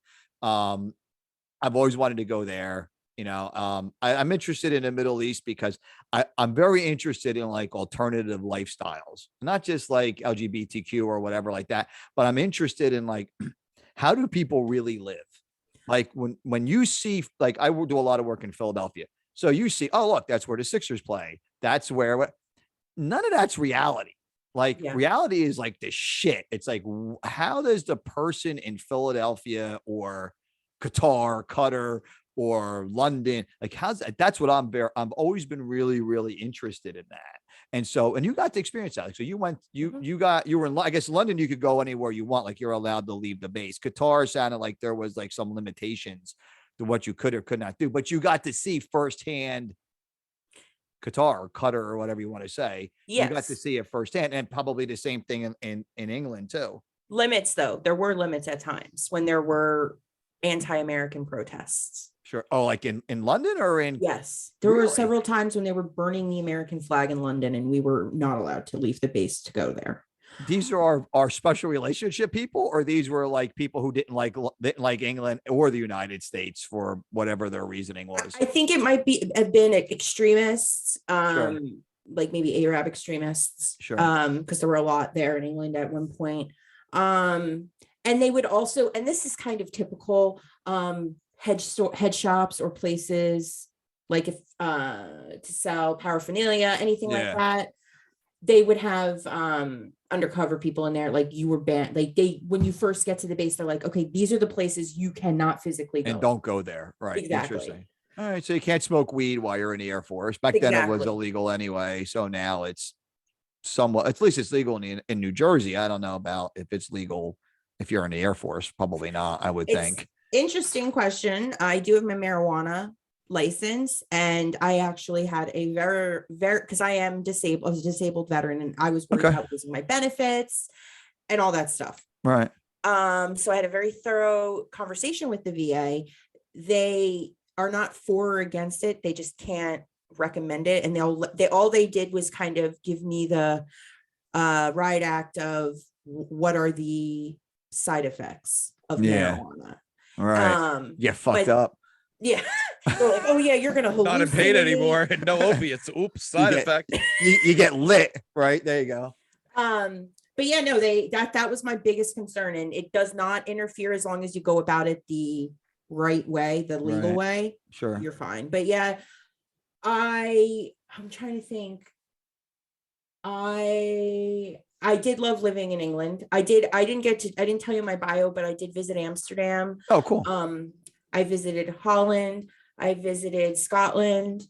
I've always wanted to go there. You know, I'm interested in the Middle East because I'm very interested in like alternative lifestyles, not just like LGBTQ or whatever like that, but I'm interested in like, how do people really live? Like when you see, like I will do a lot of work in Philadelphia. So you see, oh, look, that's where the Sixers play. That's where, none of that's reality. Like Yeah. reality is like the shit. It's like, how does the person in Philadelphia or Qatar or London, like how's that? That's what I've always been really, really interested in that. And so, and you got to experience that. Like, so you went, you were in, I guess London, you could go anywhere you want. Like you're allowed to leave the base. Qatar sounded like there was like some limitations to what you could or could not do, but you got to see firsthand Qatar or Qatar or whatever you want to say. You got to Yes. see it firsthand, and probably the same thing in England too. Limits, though. There were limits at times when there were anti-American protests. Sure. Oh, like in London or in? Yes. There were Really? several times when they were burning the American flag in London, and we were not allowed to leave the base to go there. These are our special relationship people, or these were like people who didn't like England or the United States for whatever their reasoning was. I think it might have been extremists, Sure. like maybe Arab extremists, Sure. because there were a lot there in England at one point. And they would also, and this is kind of typical, head shops or places like if to sell paraphernalia, anything like that. They would have undercover people in there, like you were banned. Like when you first get to the base, they're like, okay, these are the places you cannot physically go. And don't go there. Right. Exactly. Interesting. All right. So you can't smoke weed while you're in the Air Force. Back then it was illegal anyway. So now it's somewhat, at least it's legal in New Jersey. I don't know about if it's legal if you're in the Air Force. Probably not, I would think. Interesting question. I do have my marijuana license, and I actually had a very because I am disabled. I was a disabled veteran, and I was worried about losing my benefits and all that stuff. Right. So I had a very thorough conversation with the VA. They are not for or against it. They just can't recommend it, and all they did was kind of give me the riot act of what are the side effects of marijuana. Right. Fucked up. Yeah. They're like, oh yeah, you're gonna not in pain anymore. No opiates. Oops, side effect. You get lit, right? There you go. But yeah, no, that was my biggest concern, and it does not interfere as long as you go about it the right way, the legal way. Sure, you're fine. But yeah, I'm trying to think. I did love living in England. I didn't tell you my bio, but I did visit Amsterdam. Oh, cool. I visited Holland. I visited Scotland.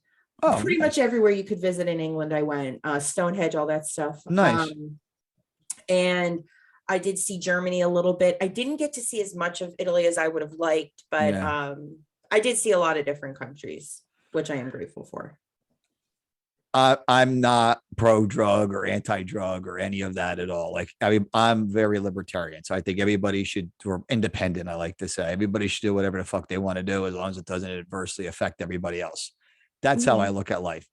Oh, pretty much everywhere you could visit in England. I went, Stonehenge, all that stuff. Nice. And I did see Germany a little bit. I didn't get to see as much of Italy as I would have liked, but I did see a lot of different countries, which I am grateful for. I'm not pro-drug or anti-drug or any of that at all. Like, I mean, I'm very libertarian. So I think everybody should, or independent, I like to say, everybody should do whatever the fuck they want to do as long as it doesn't adversely affect everybody else. That's how I look at life.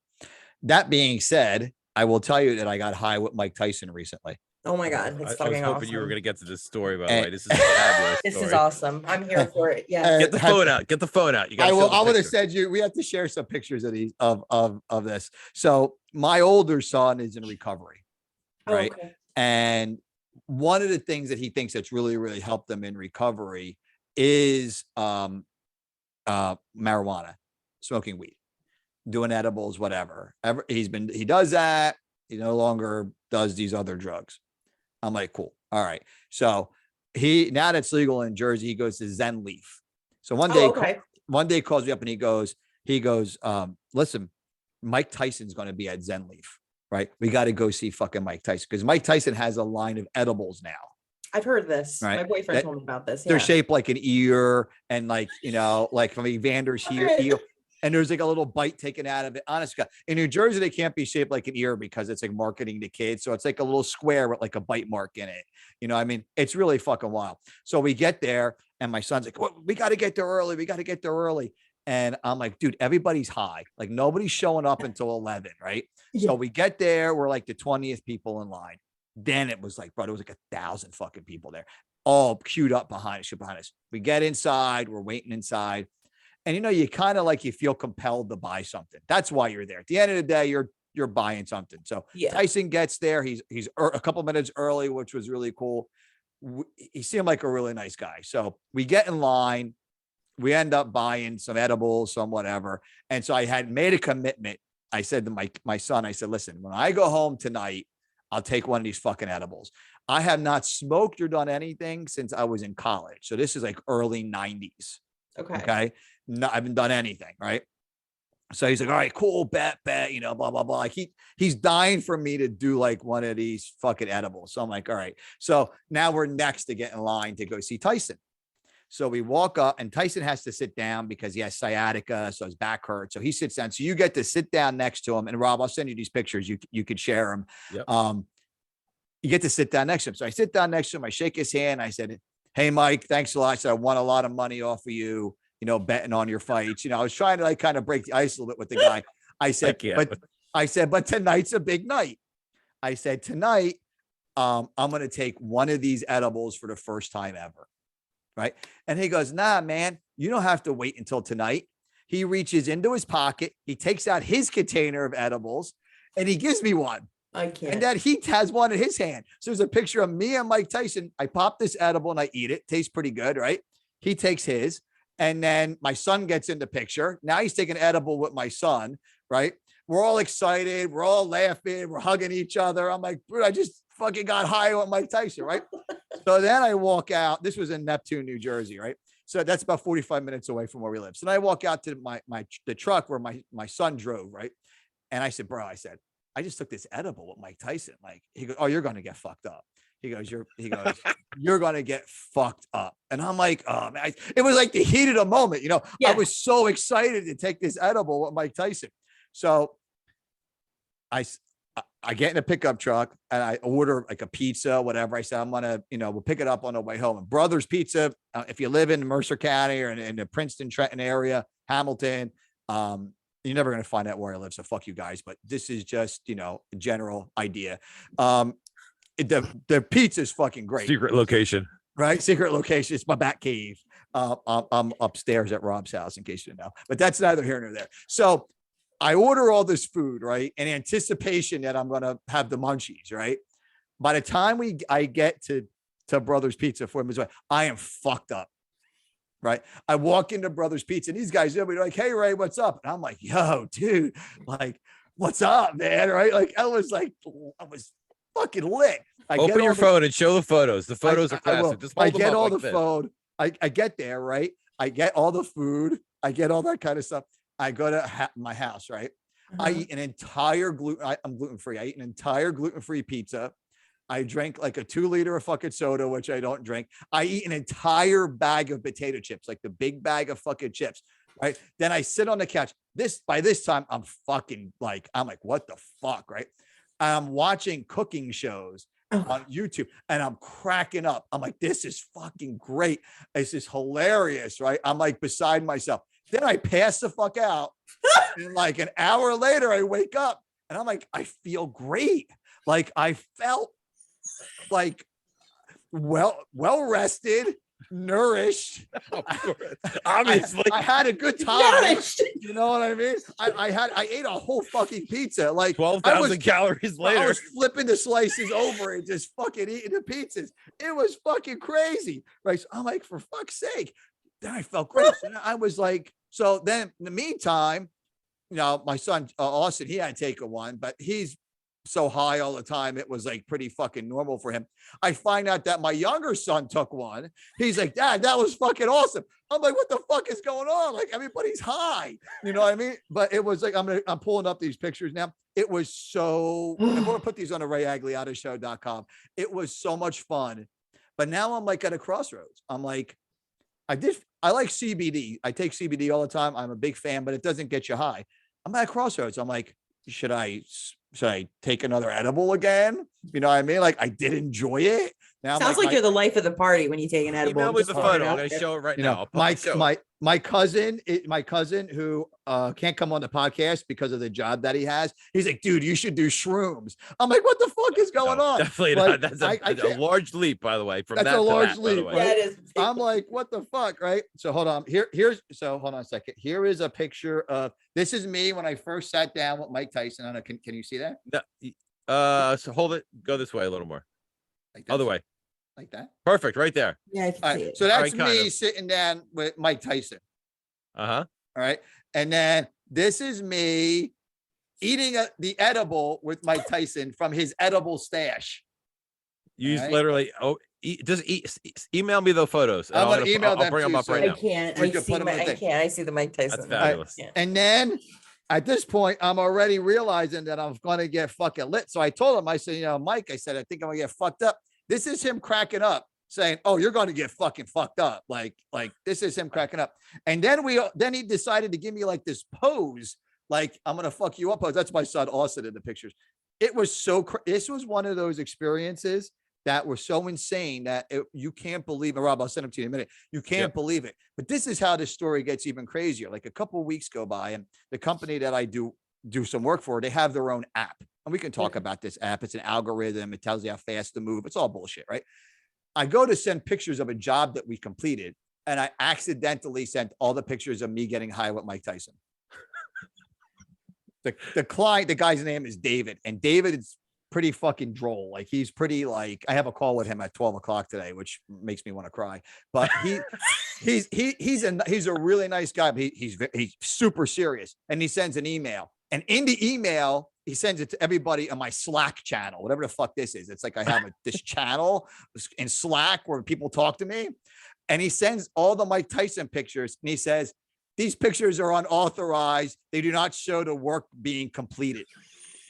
That being said, I will tell you that I got high with Mike Tyson recently. Oh my God. It's I was hoping awesome. you were going to get to this story, by the way. This is fabulous. This is awesome. I'm here for it. Yeah. Get the phone out. Get the phone out. You got. I would have said we have to share some pictures of these of this. So my older son is in recovery. Right. Oh, okay. And one of the things that he thinks that's really, really helped them in recovery is marijuana, smoking weed, doing edibles, whatever. He does that. He no longer does these other drugs. I'm like, cool. All right. So now that's legal in Jersey, he goes to Zen Leaf. So one day he calls me up and he goes, listen, Mike Tyson's going to be at Zen Leaf, right? We got to go see fucking Mike Tyson because Mike Tyson has a line of edibles now. I've heard this. Right? My boyfriend told me about this. They're shaped like an ear and like from Evander's ear. And there's like a little bite taken out of it. Honest God, in New Jersey, they can't be shaped like an ear because it's like marketing to kids. So it's like a little square with like a bite mark in it. I mean, it's really fucking wild. So we get there and my son's like, well, we got to get there early. We got to get there early. And I'm like, dude, everybody's high. Like nobody's showing up until 11. Right. Yeah. So we get there. We're like the 20th people in line. Then it was like, bro, there was like 1,000 fucking people there, all queued up behind us. We get inside. We're waiting inside. And, you kind of like, you feel compelled to buy something. That's why you're there. At the end of the day, you're buying something. So Tyson gets there. He's a couple minutes early, which was really cool. He seemed like a really nice guy. So we get in line. We end up buying some edibles, some whatever. And so I had made a commitment. I said to my son, I said, listen, when I go home tonight, I'll take one of these fucking edibles. I have not smoked or done anything since I was in college. So this is like early 90s. Okay. Okay. No, I haven't done anything. Right. So he's like, all right, cool, bet, you know, blah, blah, blah. Like he's dying for me to do like one of these fucking edibles. So I'm like, all right. So now we're next to get in line to go see Tyson. So we walk up and Tyson has to sit down because he has sciatica. So his back hurts. So he sits down. So you get to sit down next to him. And Rob, I'll send you these pictures. You could share them. Yep. You get to sit down next to him. So I sit down next to him. I shake his hand. I said, hey, Mike, thanks a lot. I said, I won a lot of money off of you, you know, betting on your fights. You know, I was trying to like kind of break the ice a little bit with the guy. I said, but tonight's a big night. I said, tonight, I'm going to take one of these edibles for the first time ever. Right. And he goes, nah, man, you don't have to wait until tonight. He reaches into his pocket. He takes out his container of edibles and he gives me one. I can't. And that he has one in his hand. So there's a picture of me and Mike Tyson. I pop this edible and I eat it. Tastes pretty good, right? He takes his. And then my son gets in the picture. Now he's taking edible with my son, right? We're all excited. We're all laughing. We're hugging each other. I'm like, I just fucking got high with Mike Tyson, right? So then I walk out. This was in Neptune, New Jersey, right? So that's about 45 minutes away from where we live. So then I walk out to the truck where my son drove, right? And I said, bro, I just took this edible with Mike Tyson. Like, he goes, oh, you're going to get fucked up. He goes, you're going to get fucked up. And I'm like, oh man, it was like the heat of the moment. You know, Yeah. I was so excited to take this edible with Mike Tyson. So I get in a pickup truck and I order like a pizza, whatever. I said, I'm going to, you know, we'll pick it up on the way home. And Brothers Pizza, if you live in Mercer County or in the Princeton, Trenton area, Hamilton, you're never going to find out where I live. So fuck you guys. But this is just, you know, a general idea. The pizza is fucking great. Secret location. Right? Secret location. It's my back cave. I'm upstairs at Rob's house in case you didn't know, but that's neither here nor there. So I order all this food, right? In anticipation that I'm going to have the munchies, right? By the time I get to Brothers Pizza 4 minutes away, I am fucked up. Right. I walk into Brothers Pizza and these guys, they'll be like, hey, Ray, what's up? And I'm like, yo, dude, like, what's up, man? Right. Like, I was fucking lit. Open your phone and show the photos. The photos are classic. Just hold I them get up all like the this. phone. I get there, right? I get all the food. I get all that kind of stuff. I go to my house, right? I eat an entire I'm gluten-free. I eat an entire gluten-free pizza. I drank like a 2 liter of fucking soda, which I don't drink. I eat an entire bag of potato chips, like the big bag of fucking chips, right? Then I sit on the couch. By this time, I'm like, what the fuck, right? I'm watching cooking shows on YouTube and I'm cracking up. I'm like, this is fucking great. This is hilarious, right? I'm like beside myself. Then I pass the fuck out. And like an hour later, I wake up and I'm like, I feel great. Like I felt like well rested, nourished. Obviously, I had a good time. You know what I mean? I ate a whole fucking pizza. Like 12,000 calories later. I was flipping the slices over and just fucking eating the pizzas. It was fucking crazy. Right. So I'm like, for fuck's sake. Then I felt great. So I was like, so then in the meantime, you know, my son, Austin, he had taken one, but he's so high all the time. It was like pretty fucking normal for him. I find out that my younger son took one. He's like, Dad, that was fucking awesome. I'm like, what the fuck is going on? Like, everybody's high, you know what I mean? But it was like, I'm pulling up these pictures now. It was so, I'm going to put these on the RayAgliataShow.com. It was so much fun. But now I'm like at a crossroads. I'm like, I like CBD. I take CBD all the time. I'm a big fan, but it doesn't get you high. I'm at a crossroads. I'm like, should I take another edible again? You know what I mean? Like I did enjoy it. Now Sounds like you're the life of the party when you take an edible. Email me the Just photo. it I'm out going to there. show it right You now. know, my cousin who can't come on the podcast because of the job that he has. He's like, dude, you should do shrooms. I'm like, what the fuck is going on? Definitely Like, not. That's a large leap, by the way. From That's that a large to that, by the leap, way. right? Yeah, it is. I'm like, what the fuck, right? So hold on. Hold on a second. Here is a picture of this is me when I first sat down with Mike Tyson. I don't know, can you see that? No, so hold it. Go this way a little more. Like that? Other way. Like that. Perfect, right there. Yeah, I can All see right. it. So that's All right, kind me of. sitting down with Mike Tyson. Uh huh. All right. And then this is me eating the edible with Mike Tyson from his edible stash. You All right. literally email me the photos. And I'm gonna I'll email I'll them bring to them you, up right so I now. can't. We I could see put 'em in the I thing. can't. I see the Mike Tyson. fabulous. Yeah. And then at this point, I'm already realizing that I'm going to get fucking lit. So I told him, I said, Mike, I said, I think I'm going to get fucked up. This is him cracking up saying, oh, you're going to get fucking fucked up. Like this is him cracking up. And then he decided to give me like this pose, like I'm going to fuck you up pose. That's my son, Austin, in the pictures. It was this was one of those experiences that were so insane that you can't believe it. Rob, I'll send them to you in a minute. You can't believe it. But this is how this story gets even crazier. Like a couple of weeks go by, and the company that I do some work for, they have their own app. And we can talk about this app. It's an algorithm. It tells you how fast to move. It's all bullshit, right? I go to send pictures of a job that we completed, and I accidentally sent all the pictures of me getting high with Mike Tyson. The client, the guy's name is David, and David is pretty fucking droll. Like he's pretty like, I have a call with him at 12 o'clock today, which makes me want to cry, but he's a really nice guy, but he's super serious. And he sends an email, and in the email, he sends it to everybody on my Slack channel, whatever the fuck this is. It's like, I have this channel in Slack where people talk to me, and he sends all the Mike Tyson pictures, and he says, these pictures are unauthorized. They do not show the work being completed,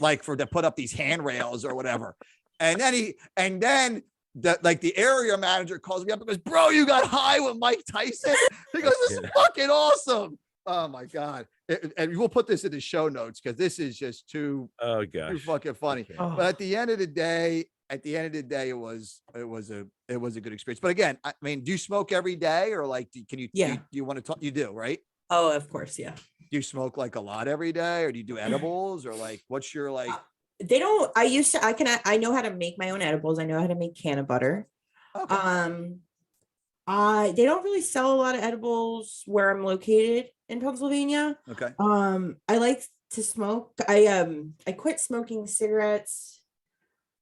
like to put up these handrails or whatever. And then the area manager calls me up and goes, bro, you got high with Mike Tyson? He goes, this is fucking awesome. Oh my God. And we'll put this in the show notes because this is just too fucking funny. Okay. Oh. But at the end of the day, it was a good experience. But again, I mean, do you smoke every day, or like, do you want to talk? You do, right? Oh, of course. Yeah. Do you smoke like a lot every day, or do you do edibles, or like, what's your like? They don't, I know how to make my own edibles. I know how to make canna butter. Okay. They don't really sell a lot of edibles where I'm located in Pennsylvania. Okay. I like to smoke. I quit smoking cigarettes.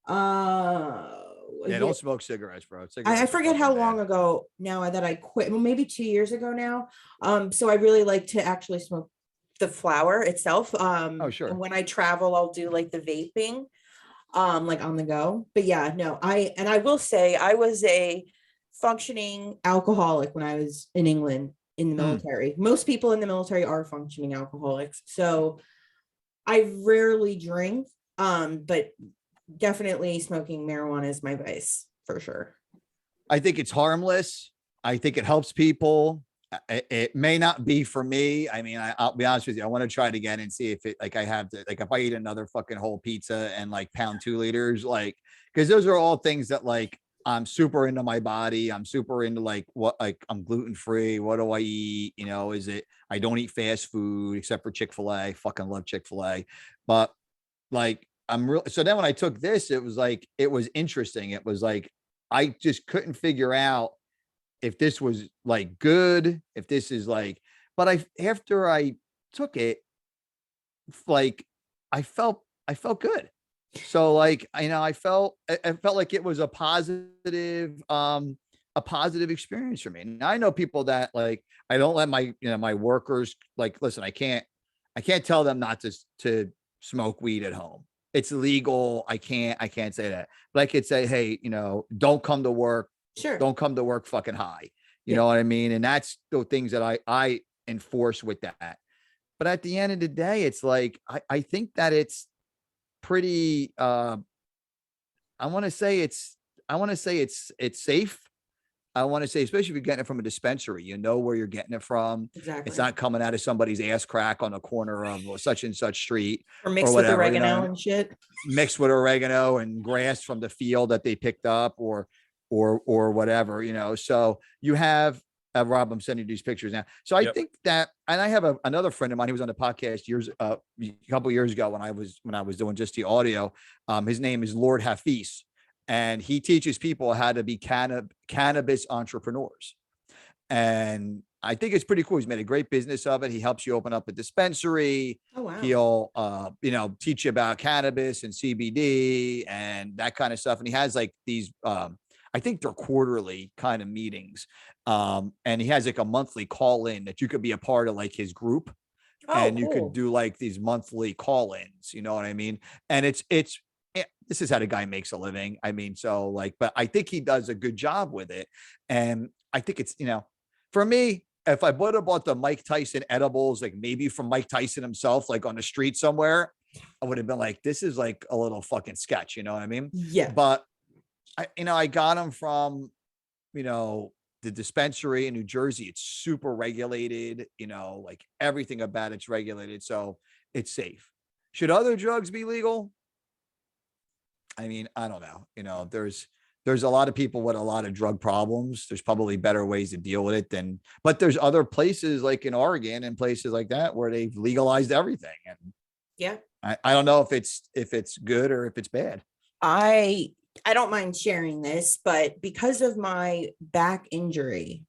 Don't smoke cigarettes, bro. I forget how long ago now that I quit. Well, maybe 2 years ago now. So I really like to actually smoke the flower itself. Oh, sure. And when I travel, I'll do like the vaping, like on the go. But yeah, no, I will say I was a functioning alcoholic when I was in England in the military. Most people in the military are functioning alcoholics. So I rarely drink, but definitely smoking marijuana is my vice for sure. I think it's harmless. I think it helps people. It may not be for me. I mean, I'll be honest with you. I want to try it again and see if I have to, like, if I eat another fucking whole pizza and like pound 2 liters, like, because those are all things that like, I'm super into my body. I'm super into like I'm gluten free. What do I eat? I don't eat fast food except for Chick-fil-A. Fucking love Chick-fil-A. But like, so then when I took this, it was interesting. It was like, I just couldn't figure out if this was like good, if this is like, but after I took it, like, I felt good. So like, I felt like it was a positive experience for me. Now I know people that like, I don't let my workers, like, listen, I can't tell them not to smoke weed at home. It's illegal. I can't say that, but I could say, hey, don't come to work. Sure. Don't come to work fucking high. You know what I mean? And that's the things that I enforce with that. But at the end of the day, it's like, I think that it's pretty, I want to say it's safe. I want to say, especially if you're getting it from a dispensary, where you're getting it from. Exactly. It's not coming out of somebody's ass crack on the corner of such and such street. Or mixed whatever, with oregano and shit. Mixed with oregano and grass from the field that they picked up or whatever, So you have, Rob, I'm sending you these pictures now. So I think that, and I have another friend of mine, he was on the podcast a couple years ago when I was doing just the audio. His name is Lord Hafiz. And he teaches people how to be cannabis entrepreneurs. And I think it's pretty cool. He's made a great business of it. He helps you open up a dispensary. Oh, wow. He'll, teach you about cannabis and CBD and that kind of stuff. And he has like these, I think they're quarterly kind of meetings. And he has like a monthly call in that you could be a part of, like his group. Oh, and you cool. could do like these monthly call-ins, you know what I mean? And this is how the guy makes a living. I mean, so like, but I think he does a good job with it. And I think it's, for me, if I would have bought the Mike Tyson edibles, like maybe from Mike Tyson himself, like on the street somewhere, I would have been like, this is like a little fucking sketch, you know what I mean? Yeah. But I got them from, the dispensary in New Jersey. It's super regulated, like everything about it's regulated. So it's safe. Should other drugs be legal? I mean, I don't know. There's a lot of people with a lot of drug problems. There's probably better ways to deal with it but there's other places like in Oregon and places like that where they've legalized everything. And Yeah. I don't know if it's good or if it's bad. I don't mind sharing this, but because of my back injury,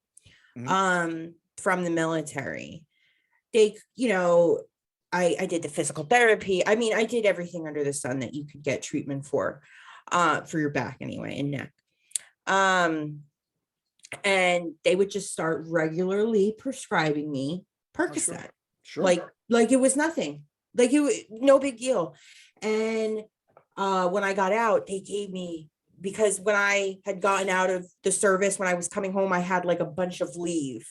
from the military, they, I did the physical therapy. I mean, I did everything under the sun that you could get treatment for your back anyway, and neck. And they would just start regularly prescribing me Percocet. Sure. Like it was nothing, no big deal. And when I got out, they gave me, because when I had gotten out of the service, when I was coming home, I had like a bunch of leave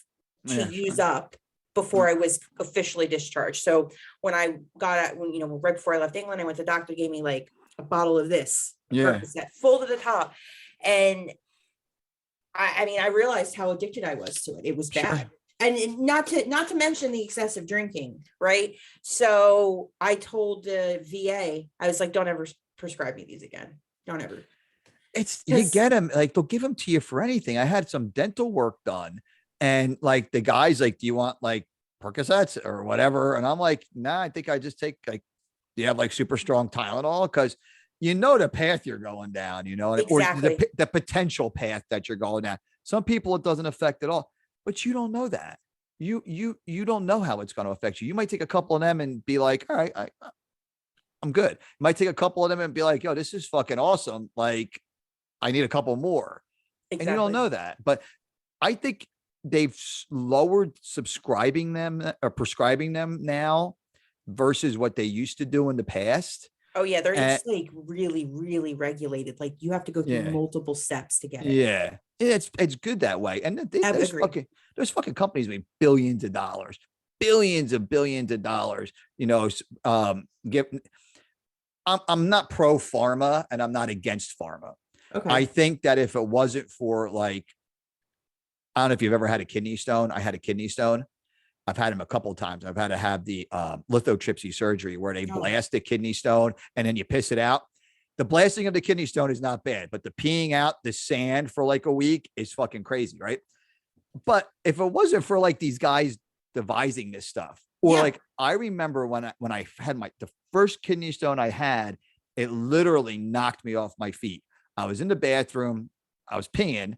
to use up before I was officially discharged. So when I got out, right before I left England, I went to the doctor, gave me like a bottle of this Percocet, full to the top. And I mean, I realized how addicted I was to it. It was bad. Sure. And not to mention the excessive drinking, right? So I told the VA, I was like, don't ever prescribe me these again. Don't ever. You get them, like they'll give them to you for anything. I had some dental work done, and like the guy's like, do you want like Percocets or whatever? And I'm like, nah, I think I just take like, do you have like super strong Tylenol? Because the path you're going down, exactly. or the potential path that you're going down. Some people it doesn't affect at all, but you don't know that. You don't know how it's going to affect you. You might take a couple of them and be like, all right, I'm good. You might take a couple of them and be like, yo, this is fucking awesome. Like, I need a couple more. Exactly. And you don't know that. But I think they've lowered prescribing them now versus what they used to do in the past. Oh yeah, they're just like really, really regulated. Like you have to go through multiple steps to get it. Yeah, it's good that way. And those fucking companies make billions of dollars. I'm not pro pharma and I'm not against pharma. Okay. I think that if it wasn't for like, I don't know if you've ever had a kidney stone. I had a kidney stone. I've had them a couple of times. I've had to have the lithotripsy surgery where they blast the kidney stone and then you piss it out. The blasting of the kidney stone is not bad, but the peeing out the sand for like a week is fucking crazy, right? But if it wasn't for like these guys devising this stuff, or like I remember when I had the first kidney stone I had, it literally knocked me off my feet. I was in the bathroom, I was peeing,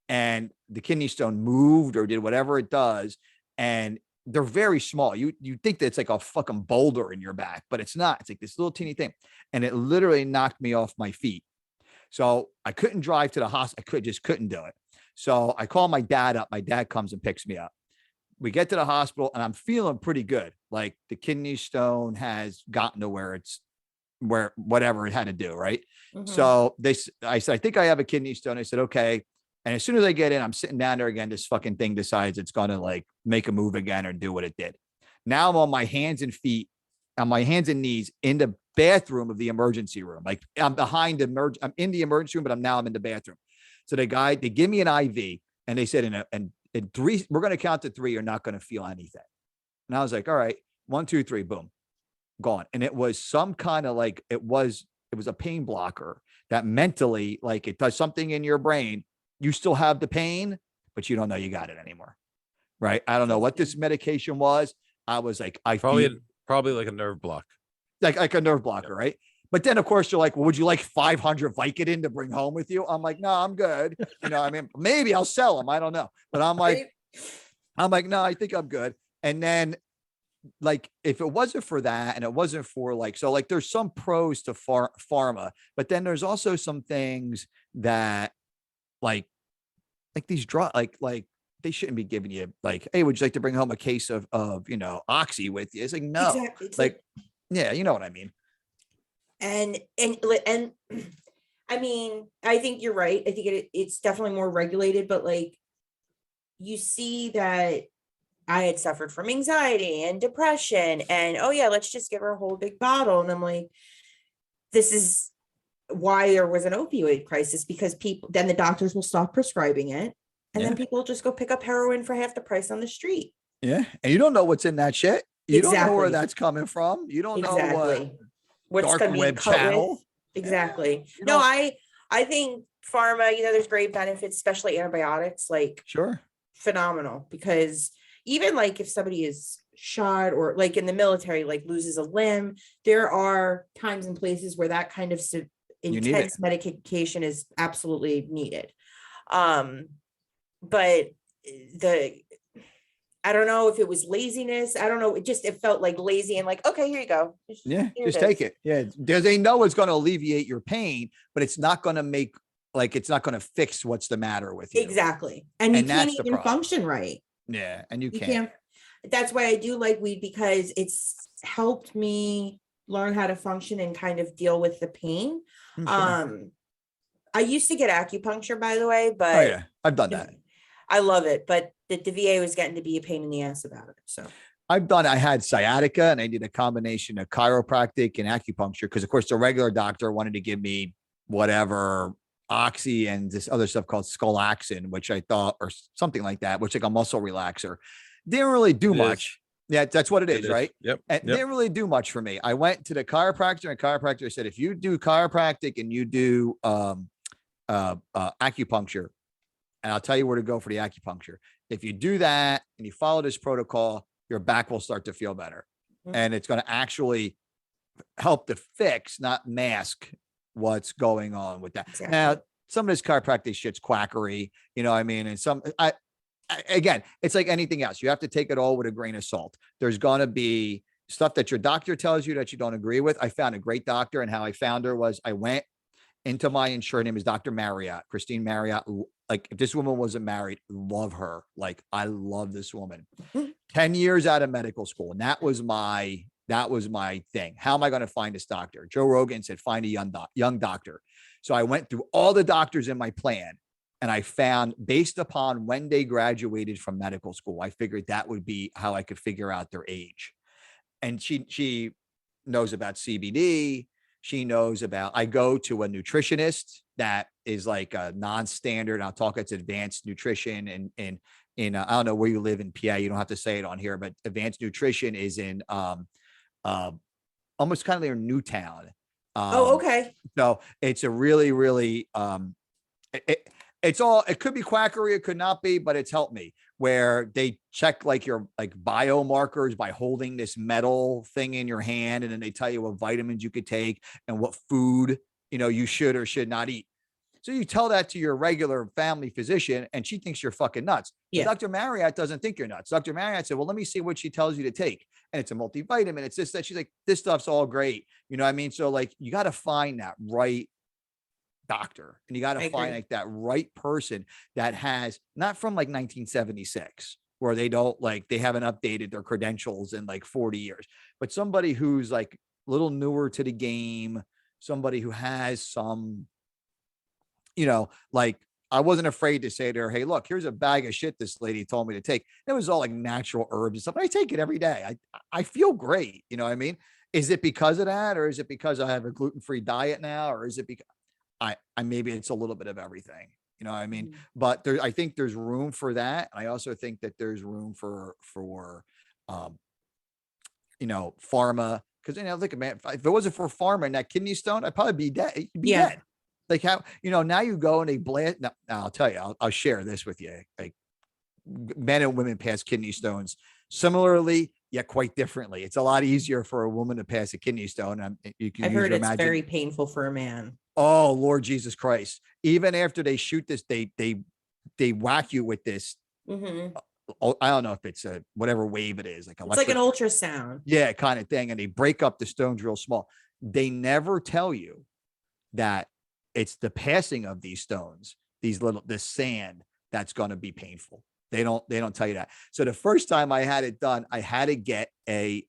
and the kidney stone moved or did whatever it does, and they're very small. You think that it's like a fucking boulder in your back, but it's not. It's like this little teeny thing. And it literally knocked me off my feet. So I couldn't drive to the hospital. I couldn't do it. So I call my dad up. My dad comes and picks me up. We get to the hospital and I'm feeling pretty good. Like the kidney stone has gotten to where whatever it had to do. Right. Mm-hmm. So I said, I think I have a kidney stone. I said, okay. And as soon as I get in, I'm sitting down there again. This fucking thing decides it's going to like make a move again or do what it did. Now I'm on my hands and knees in the bathroom of the emergency room. Like I'm I'm in the emergency room, but I'm in the bathroom. So they give me an IV and they said, in 3, we're going to count to 3. You're not going to feel anything. And I was like, all right, 1, 2, 3, boom, gone. And it was some kind of like, it was a pain blocker that mentally, like it does something in your brain. You still have the pain, but you don't know you got it anymore. Right. I don't know what this medication was. I was like, probably like a nerve block. Like a nerve blocker, right? But then of course you're like, well, would you like 500 Vicodin to bring home with you? I'm like, no, I'm good. I mean, maybe I'll sell them. I don't know. But I'm like, no, I think I'm good. And then like, if it wasn't for that and it wasn't for like, so like there's some pros to pharma, but then there's also some things that like these drugs, like they shouldn't be giving you like, hey, would you like to bring home a case of Oxy with you? It's like, no, Exactly. It's like, yeah, you know what I mean? and I mean, I think you're right. I think it's definitely more regulated, but like you see that I had suffered from anxiety and depression, and oh yeah, let's just give her a whole big bottle. And I'm like, this is why there was an opioid crisis, because people, then the doctors will stop prescribing it, and Yeah. then people just go pick up heroin for half the price on the street. Yeah. And you don't know what's in that shit. You don't know where Exactly. that's coming from. You don't know what Exactly. What's dark going to be web cut with. channel. Exactly. You No, don't, I think pharma, there's great benefits, especially antibiotics, like sure. phenomenal, because even like if somebody is shot or like in the military, like loses a limb, there are times and places where that kind of You need it. intense medication is absolutely needed. But the I don't know if it was laziness. I don't know. It felt like lazy and like, okay, here you go. Yeah, Here just is. take it. Yeah, they know it's going to alleviate your pain, but it's not going to make it's not going to fix what's the matter with you. Exactly. And you And can't that's the even problem. function right. Yeah, and you You can't. can't. That's why I do like weed, because it's helped me learn how to function and kind of deal with the pain. Sure. I used to get acupuncture, by the way, Oh but yeah, I've done that. I love it, but the VA was getting to be a pain in the ass about it. So I had sciatica and I did a combination of chiropractic and acupuncture because, of course, the regular doctor wanted to give me whatever oxy and this other stuff called skolaxin, which I thought, or something like that, which like a muscle relaxer. Didn't really do much. Yeah, that's what it is, right? Yep. And didn't really do much for me. I went to the chiropractor, and chiropractor said, if you do chiropractic and you do acupuncture, and I'll tell you where to go for the acupuncture. If you do that and you follow this protocol, your back will start to feel better. And it's going to actually help to fix, not mask what's going on with that. Exactly. Now, some of this chiropractic shit's quackery, you know what I mean? And again, it's like anything else. You have to take it all with a grain of salt. There's going to be stuff that your doctor tells you that you don't agree with. I found a great doctor, and how I found her was I went into my insurance. Her name is Dr. Marriott, Christine Marriott. Like, if this woman wasn't married, love her. Like, I love this woman. 10 years out of medical school. And that was my thing. How am I going to find this doctor? Joe Rogan said, find a young doctor. So I went through all the doctors in my plan, and I found, based upon when they graduated from medical school, I figured that would be how I could figure out their age. And she knows about CBD. She knows about, I go to a nutritionist that is like a non-standard. I'll talk, it's advanced nutrition and in I don't know where you live in PA. You don't have to say it on here, but advanced nutrition is in almost kind of near Newtown. okay. So it's a really, really it could be quackery, it could not be, but it's helped me, where they check like your like biomarkers by holding this metal thing in your hand, and then they tell you what vitamins you could take and what food you should or should not eat. So you tell that to your regular family physician, and she thinks you're fucking nuts. Yeah. Dr. Marriott doesn't think you're nuts. Dr. Marriott said, well, let me see what she tells you to take. And it's a multivitamin. It's this, that. She's like, this stuff's all great. You know what I mean? So like, you got to find that right doctor, and you got to find like that right person that has, not from like 1976, where they don't like, they haven't updated their credentials in like 40 years, but somebody who's like a little newer to the game, somebody who has some, like, I wasn't afraid to say to her, hey, look, here's a bag of shit this lady told me to take. It was all like natural herbs and stuff. I take it every day. I feel great. You know what I mean? Is it because of that? Or is it because I have a gluten-free diet now? Or is it because I maybe it's a little bit of everything, you know what I mean? But I think there's room for that. I also think that there's room for pharma. Cause look, man, if it wasn't for pharma and that kidney stone, I'd probably be dead. You'd be dead. Like how, now you go and they blast. Now I'll tell you, I'll share this with you. Like, men and women pass kidney stones similarly, yet quite differently. It's a lot easier for a woman to pass a kidney stone. I've heard it's very painful for a man. Oh, Lord Jesus Christ. Even after they shoot this, they whack you with this. I don't know if it's a whatever wave it is, like it's like an ultrasound. Yeah, kind of thing. And they break up the stones real small. They never tell you that it's the passing of these stones, this sand, that's going to be painful. They don't tell you that. So the first time I had it done, I had to get a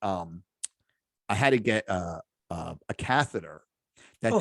catheter that Oh.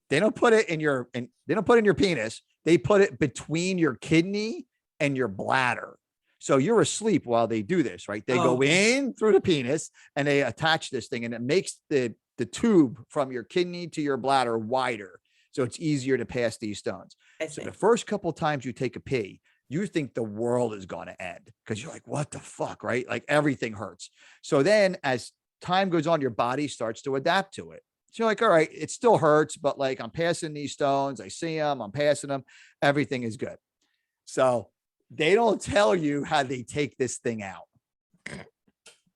they don't put it in your, and they don't put it in your penis. They put it between your kidney and your bladder. So you're asleep while they do this, right? They go in through the penis and they attach this thing, and it makes the tube from your kidney to your bladder wider. So it's easier to pass these stones. So the first couple of times you take a pee, you think the world is going to end because you're like, what the fuck, right? Like everything hurts. So then as time goes on, your body starts to adapt to it. So you're like, all right, it still hurts, but like I'm passing these stones. I see them, I'm passing them. Everything is good. So they don't tell you how they take this thing out.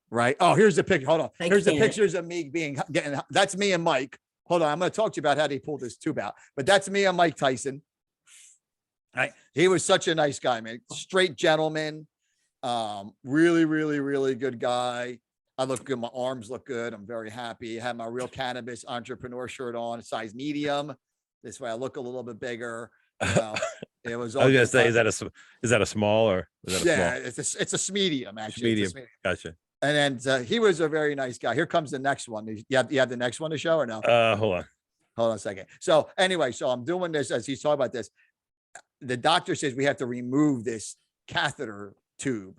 Right. Oh, here's the picture. Hold on. Here's the pictures of me getting, that's me and Mike. Hold on. I'm going to talk to you about how they pulled this tube out, but that's me and Mike Tyson. Right. He was such a nice guy, man. Straight gentleman. Really, really, really good guy. I look good. My arms look good. I'm very happy. I have my Real Cannabis entrepreneur shirt on, size medium. This way I look a little bit bigger. You know, it was. I was gonna say, is that a small or is that yeah, small? it's a medium actually. Medium. Gotcha. And then he was a very nice guy. Here comes the next one. You have the next one to show or no? Hold on a second. So anyway, so I'm doing this as he's talking about this. The doctor says we have to remove this catheter tube.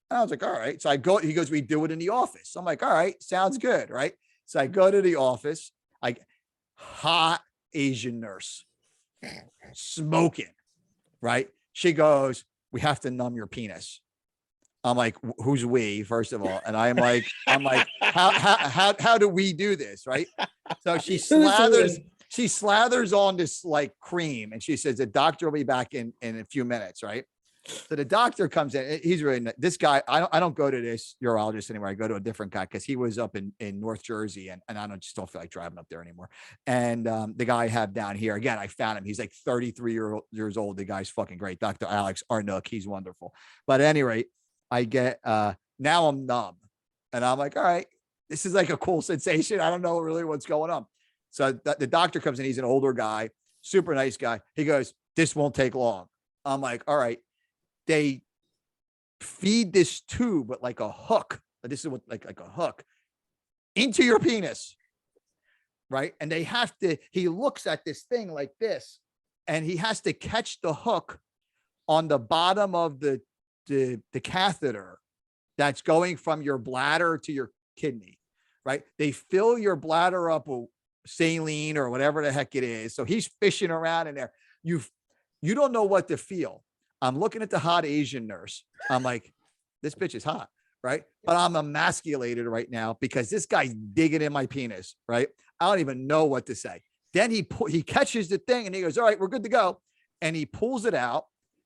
And I was like, all right. So I go, he goes, we do it in the office. I'm like, all right, sounds good. Right. So I go to the office, hot Asian nurse smoking. Right. She goes, we have to numb your penis. I'm like, who's we, first of all? And I'm like, how do we do this? Right. So she slathers on this like cream, and she says, the doctor will be back in a few minutes. Right. So the doctor comes in. He's really, this guy, I don't go to this urologist anymore. I go to a different guy because he was up in North Jersey, and I just don't feel like driving up there anymore. And the guy I have down here, again, I found him. He's like 33 years old. The guy's fucking great. Dr. Alex Arnook. He's wonderful. But at any rate, I get, now I'm numb, and I'm like, all right, this is like a cool sensation. I don't know really what's going on. So the doctor comes in. He's an older guy, super nice guy. He goes, this won't take long. I'm like, all right. They feed this tube with like a hook. This is what like a hook into your penis. Right. And they have to, he looks at this thing like this, and he has to catch the hook on the bottom of the catheter that's going from your bladder to your kidney. Right. They fill your bladder up with saline or whatever the heck it is. So he's fishing around in there. You don't know what to feel. I'm looking at the hot Asian nurse. I'm like, this bitch is hot, right? But I'm emasculated right now because this guy's digging in my penis, right? I don't even know what to say. Then he catches the thing and he goes, all right, we're good to go. And he pulls it out.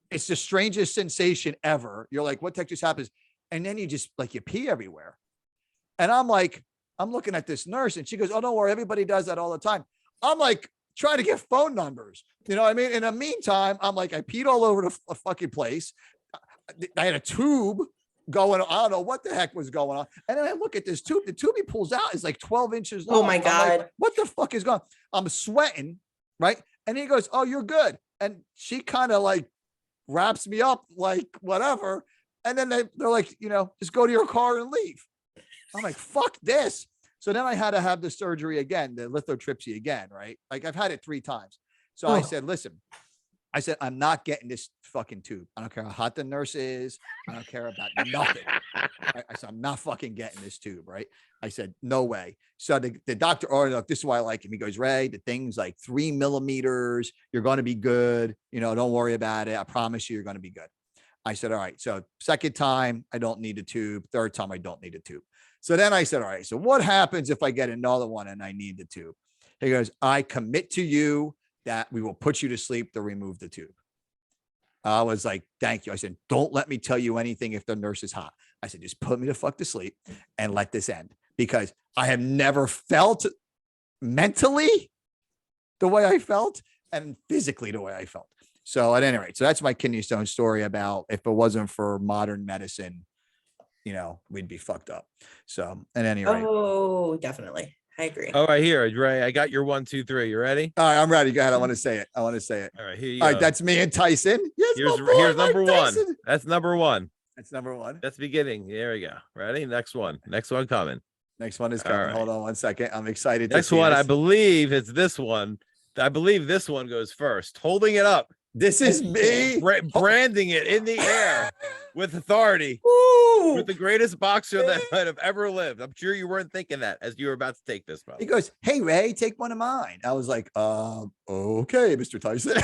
It's the strangest sensation ever. You're like, what the heck just happens? And then you just like, you pee everywhere. And I'm like, I'm looking at this nurse, and she goes, oh, don't worry. Everybody does that all the time. I'm like, trying to get phone numbers. You know what I mean? In the meantime, I'm like, I peed all over the fucking place. I had a tube going, I don't know what the heck was going on. And then I look at this tube. The tube he pulls out is like 12 inches long. Oh my God. Like, what the fuck is going on? I'm sweating, right? And he goes, oh, you're good. And she kind of like wraps me up like whatever. And then they're like, you know, just go to your car and leave. I'm like, fuck this. So then I had to have the surgery again, the lithotripsy again, right? Like I've had it 3 times. So I said, listen, I'm not getting this fucking tube. I don't care how hot the nurse is. I don't care about nothing. I said, I'm not fucking getting this tube, right? I said, no way. So the doctor, this is why I like him. He goes, Ray, the thing's like 3 millimeters. You're going to be good. You know, don't worry about it. I promise you're going to be good. I said, all right. So second time, I don't need a tube. Third time, I don't need a tube. So then I said, all right, so what happens if I get another one and I need the tube? He goes, I commit to you that we will put you to sleep to remove the tube. I was like, thank you. I said, don't let me tell you anything if the nurse is hot. I said, just put me the fuck to sleep and let this end, because I have never felt mentally the way I felt and physically the way I felt. So at any rate, so that's my kidney stone story about if it wasn't for modern medicine, you know, we'd be fucked up. So at any rate. Oh, definitely. I agree. All right, here, Ray. I got your 1, 2, 3. You ready? All right, I'm ready. Go ahead. I want to say it. I want to say it. All right, here you All go. right, that's me and Tyson. Yes, here's my boy, here's Mike number one. Tyson. That's number one. That's number one. That's beginning. There we go. Ready? Next one. Next one coming. Next one is All coming. right. Hold on 1 second. I'm excited. Next to see one, I this. believe it's this one. I believe this one goes first. Holding it up, This is me. branding it in the air with authority. Ooh. With the greatest boxer that might have ever lived. I'm sure you weren't thinking that as you were about to take this. He goes, "Hey Ray, take one of mine." I was like, okay, Mr. Tyson."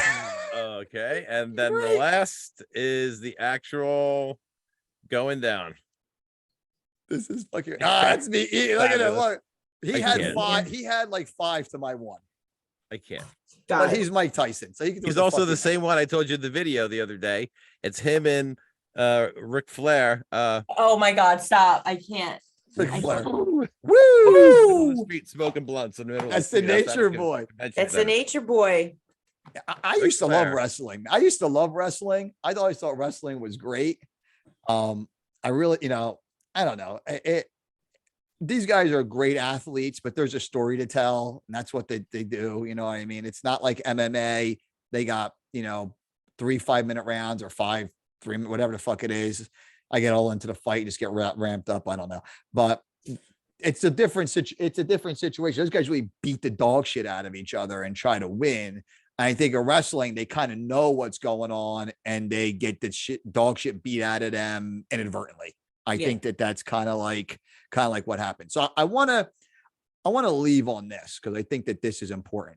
Okay, and then the Right. last is the actual going down. This is fucking. That's me. Look at him. Fabulous. Look. He I had can't. 5. He had like 5 to my 1. I can't. Got But it. he's Mike Tyson, so he can do He's what also fuck the he same one I told you in the video the other day. It's him and Ric Flair. Oh my God, stop. I can't. wants. Ric Flair. Woo! Woo! The street smoking blunts in the middle. That's of the street outside nature of boy. convention That's the center. nature boy. I Ric used to love Flair. wrestling. I used to love wrestling. I always thought wrestling was great. I really, I don't know. These guys are great athletes, but there's a story to tell, and that's what they do. You know what I mean? It's not like MMA. They got 3 5-minute rounds or 5 3 whatever the fuck it is. I get all into the fight, just get ramped up. I don't know, but it's a different situation. Those guys really beat the dog shit out of each other and try to win. I think in wrestling, they kind of know what's going on and they get the dog shit beat out of them inadvertently. I Yeah. think that's kind of like what happened. So I want to leave on this because I think that this is important.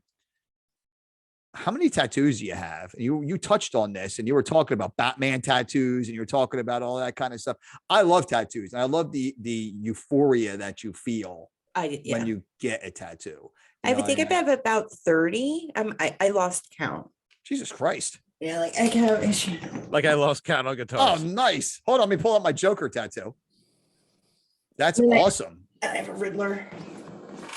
How many tattoos do you have? You touched on this and you were talking about Batman tattoos and you're talking about all that kind of stuff. I love tattoos and I love the euphoria that you feel Yeah. when you get a tattoo. I know think what I have about 30. I lost count. Jesus Christ. Yeah, like I have. Like I lost count on Oh, guitars. nice. Hold on. Let me pull out my Joker tattoo. That's Really? awesome. I have a Riddler.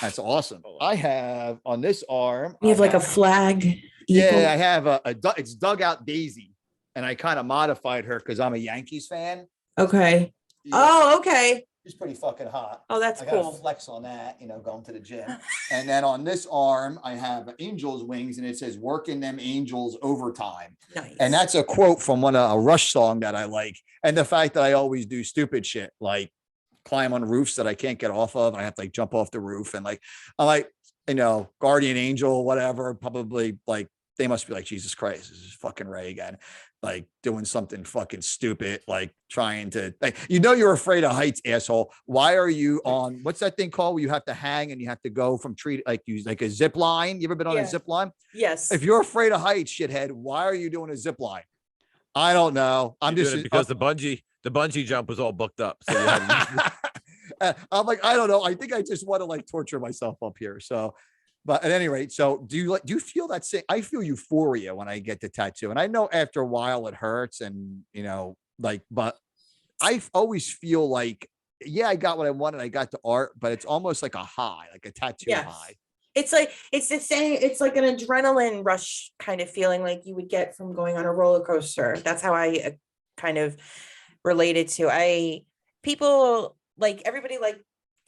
That's awesome. I have on this arm. We have I like a flag. Yeah, I have it's Dugout Daisy, and I kind of modified her because I'm a Yankees fan. Okay. Yeah, Oh, okay. she's pretty fucking hot. Oh, that's I got to cool. flex on that, going to the gym. And then on this arm, I have Angels wings, and it says "Working them Angels overtime." Nice. And that's a quote from a Rush song that I like. And the fact that I always do stupid shit like climb on roofs that I can't get off of. I have to like jump off the roof and I'm like, guardian angel, whatever, probably like, they must be like, Jesus Christ, this is fucking Ray again. Like doing something fucking stupid, like trying to, you're afraid of heights, asshole. Why are you on, what's that thing called where you have to hang and you have to go from tree, like use like a zip line? You ever been on Yeah. a zip line? Yes. If you're afraid of heights, shithead, why are you doing a zip line? I don't know. I'm You're just doing it because the bungee jump was all booked up. So you had I'm like, I don't know. I think I just want to like torture myself up here. So, but at any rate, so do you feel that same? I feel euphoria when I get the tattoo, and I know after a while it hurts, and but I always feel like, yeah, I got what I wanted. I got the art, but it's almost like a high, like a tattoo Yes. high. It's the same. It's like an adrenaline rush kind of feeling like you would get from going on a roller coaster. That's how I kind of related to. People like everybody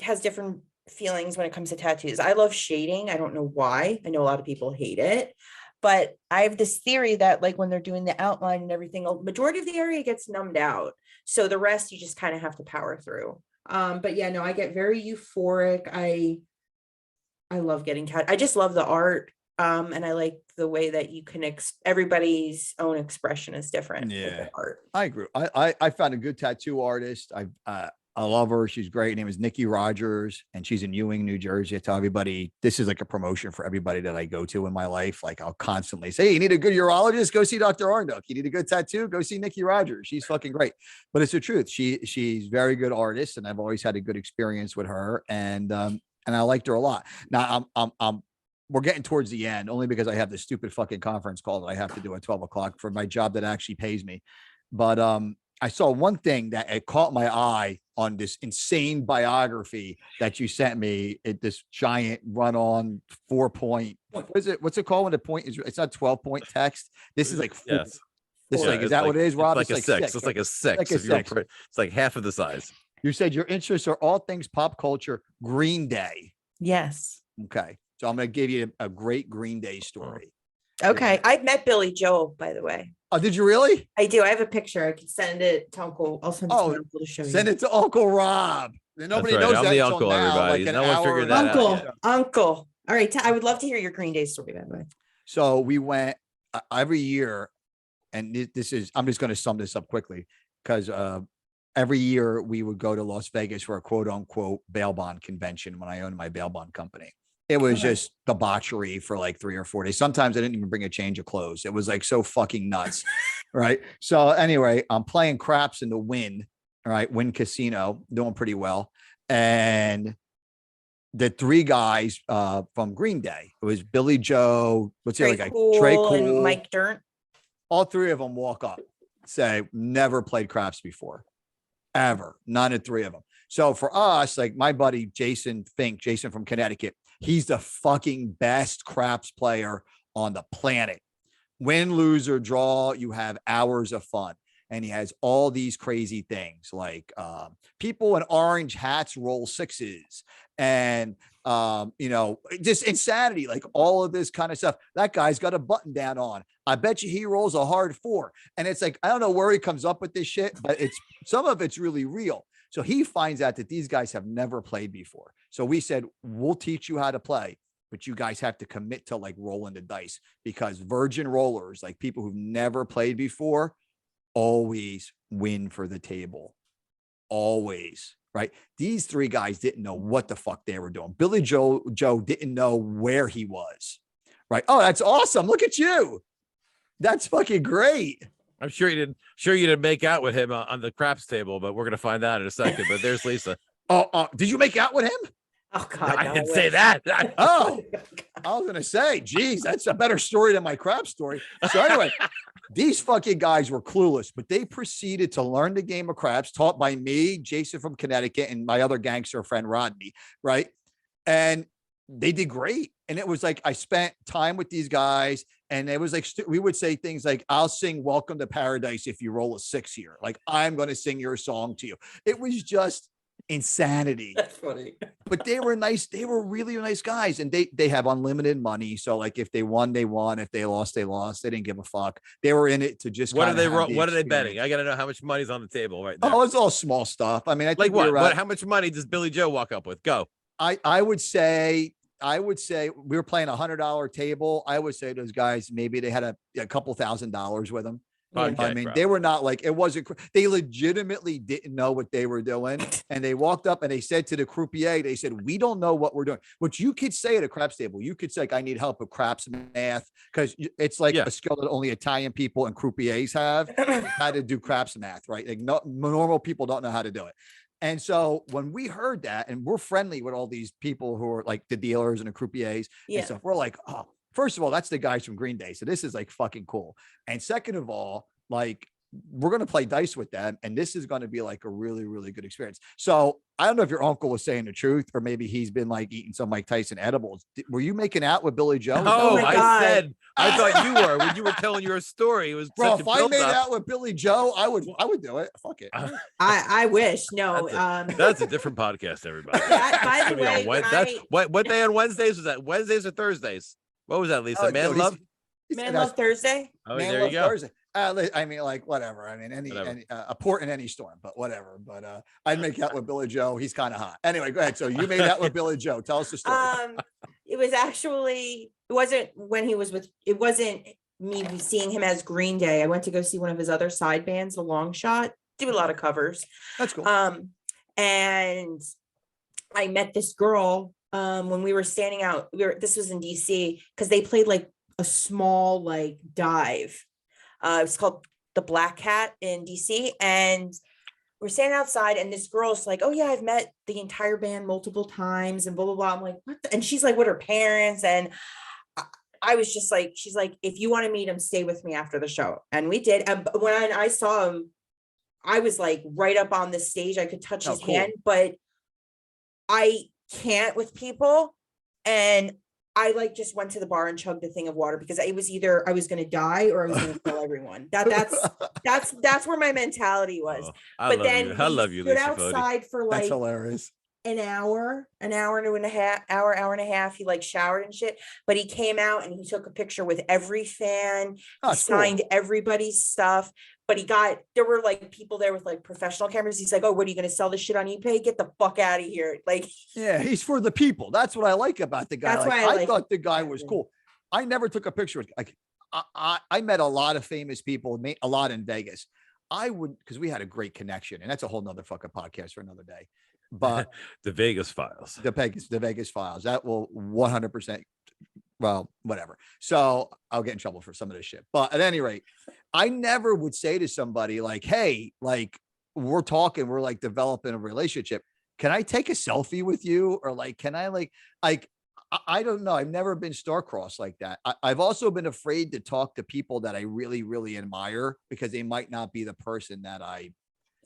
has different feelings when it comes to tattoos. I love shading. I don't know why. I know a lot of people hate it, but I have this theory that like when they're doing the outline and everything, a majority of the area gets numbed out. So the rest you just kind of have to power through. But yeah, no, I get very euphoric. I love getting I just love the art. And I like the way that you can everybody's own expression is different. with Yeah. the art. I agree. I found a good tattoo artist. I love her. She's great. Her name is Nikki Rogers, and she's in Ewing, New Jersey. I tell everybody this is like a promotion for everybody that I go to in my life. Like I'll constantly say, hey, you need a good urologist? Go see Dr. Arnold. You need a good tattoo? Go see Nikki Rogers. She's fucking great. But it's the truth. She's very good artist, and I've always had a good experience with her. And I liked her a lot. Now we're getting towards the end only because I have this stupid fucking conference call that I have to do at 12 o'clock for my job that actually pays me. But I saw one thing that it caught my eye on this insane biography that you sent me. This giant run-on 4-point. What is it? What's it called when the point is? It's not 12-point text. This is like 4. Yes. This Yeah, is it's that what it is, Rob? It's like a 6. It's right? like a 6. Like a If you don't 6. It's like half of the size. You said your interests are all things pop culture. Green Day. Yes. Okay. So I'm going to give you a great Green Day story. Okay. I've met Billy Joel, by the way. Oh, did you really? I do. I have a picture. I can send it to Uncle. I'll send it to Oh, my uncle to show Send you. it to Uncle Rob. Nobody right. knows I'm that the until uncle, now, everybody. like an No one hour figured and that a out half. Uncle, yet. uncle. All right. I would love to hear your Green Day story, by the way. So we went every year, and this is, I'm just going to sum this up quickly because every year we would go to Las Vegas for a quote unquote bail bond convention when I owned my bail bond company. It was just debauchery for like 3 or 4 days. Sometimes I didn't even bring a change of clothes. It was like so fucking nuts. Right. So anyway, I'm playing craps in the Wynn. All right. Wynn Casino, doing pretty well. And the 3 guys from Green Day, it was Billy Joe, what's the Trey other guy? Cool Trey Cool. and Mike Dirnt. All 3 of them walk up, say, never played craps before, ever. None of 3 of them. So for us, like my buddy Jason Fink, Jason from Connecticut, he's the fucking best craps player on the planet. Win, lose, or draw, you have hours of fun. And he has all these crazy things like people in orange hats roll 6s and, just insanity, like all of this kind of stuff. That guy's got a button down on. I bet you he rolls a hard 4. And it's like, I don't know where he comes up with this shit, but some of it's really real. So he finds out that these guys have never played before. So we said, we'll teach you how to play, but you guys have to commit to like rolling the dice, because virgin rollers, like people who've never played before, always win for the table. Always. Right. These 3 guys didn't know what the fuck they were doing. Billy Joe didn't know where he was. Right. Oh, that's awesome. Look at you. That's fucking great. I'm sure you didn't make out with him on the craps table, but we're gonna find out in a second. But there's Lisa. Did you make out with him? Oh God, I didn't say that. Oh, I was gonna say, geez, that's a better story than my crap story. So anyway, these fucking guys were clueless, but they proceeded to learn the game of craps, taught by me, Jason from Connecticut, and my other gangster friend Rodney, right? And they did great. And it was like I spent time with these guys, and it was like we would say things like, "I'll sing Welcome to Paradise if you roll a 6 here." Like, I'm going to sing your song to you. It was just insanity. That's funny. But they were nice. They were really nice guys, and they have unlimited money. So like, if they won, they won. If they lost, they lost. They didn't give a fuck. They were in it to just. What are they? What What are they betting? I got to know how much money's on the table right now. Oh, it's all small stuff. I mean, I think like what? How much money does Billy Joe walk up with? Go. I would say we were playing $100 table. I would say those guys, maybe they had a couple $1,000s with them. Okay, I mean, bro. they were not like, it wasn't, they legitimately didn't know what they were doing. And they walked up and they said to the croupier, they said, "We don't know what we're doing." Which you could say at a craps table. You could say, like, "I need help with craps math," because it's like a skill that only Italian people and croupiers have, how to do craps math, right? Like normal people don't know how to do it. And so when we heard that, and we're friendly with all these people who are like the dealers and the croupiers and stuff, we're like, oh, first of all, that's the guys from Green Day. So this is like fucking cool. And second of all, like, we're going to play dice with them, and this is going to be like a really, really good experience. So I don't know if your uncle was saying the truth, or maybe he's been like eating some Mike Tyson edibles. Were you making out with Billy Joe? Oh, my I God. said, I thought you were when you were telling your story. It was Bro, such if a I made build-up. out with Billy Joe, I would do it. Fuck it. I wish. No. That's a different podcast, everybody. By the It's gonna be way, on what day on Wednesdays was that? Wednesdays or Thursdays? What was that, Lisa? Oh, Man dude, Love? Man Love Thursday. Oh, Man there Love you go. Thursday. I mean, like, whatever. I mean, any a port in any storm, but whatever. But I'd make out with Billy Joe. He's kind of hot. Anyway, go ahead. So you made out with Billy Joe. Tell us the story. It was actually, it wasn't when he was with, it wasn't me seeing him as Green Day. I went to go see one of his other side bands, The Long Shot. Do a lot of covers. That's cool. And I met this girl when we were standing out. This was in DC, because they played like a small like dive. It was called the Black Cat in DC, and we're standing outside, and this girl's like, "Oh yeah, I've met the entire band multiple times," and blah blah blah. I'm like, "What?" And she's like, with her parents, and I was just like, she's like, "If you want to meet him, stay with me after the show," and we did. And when I saw him, I was like right up on the stage. I could touch his hand, but I can't with people, and I like just went to the bar and chugged a thing of water, because it was either I was going to die or I was going to kill everyone. That's where my mentality was. Oh, I love then you. I love you, stood Lisa Foti. outside for like That's hilarious. an hour and a half. He like showered and shit, but he came out and he took a picture with every fan. Oh, He it's cool. signed everybody's stuff, but there were like people there with like professional cameras. He's like, oh, what are you going to sell this shit on eBay? Get the fuck out of here. Like, Yeah, he's for the people. That's what I like about the guy. That's Like, why I I like thought the guy was him. cool. I never took a picture with like I met a lot of famous people, a lot in Vegas. I would, because we had a great connection, and that's a whole nother fucking podcast for another day. But The Vegas Files. the Vegas Files, that will 100%. Well, whatever. So I'll get in trouble for some of this shit. But at any rate, I never would say to somebody like, hey, like we're talking, we're like developing a relationship. Can I take a selfie with you? Or like, can I like, I don't know. I've never been star-crossed like that. I've also been afraid to talk to people that I really, really admire because they might not be the person that I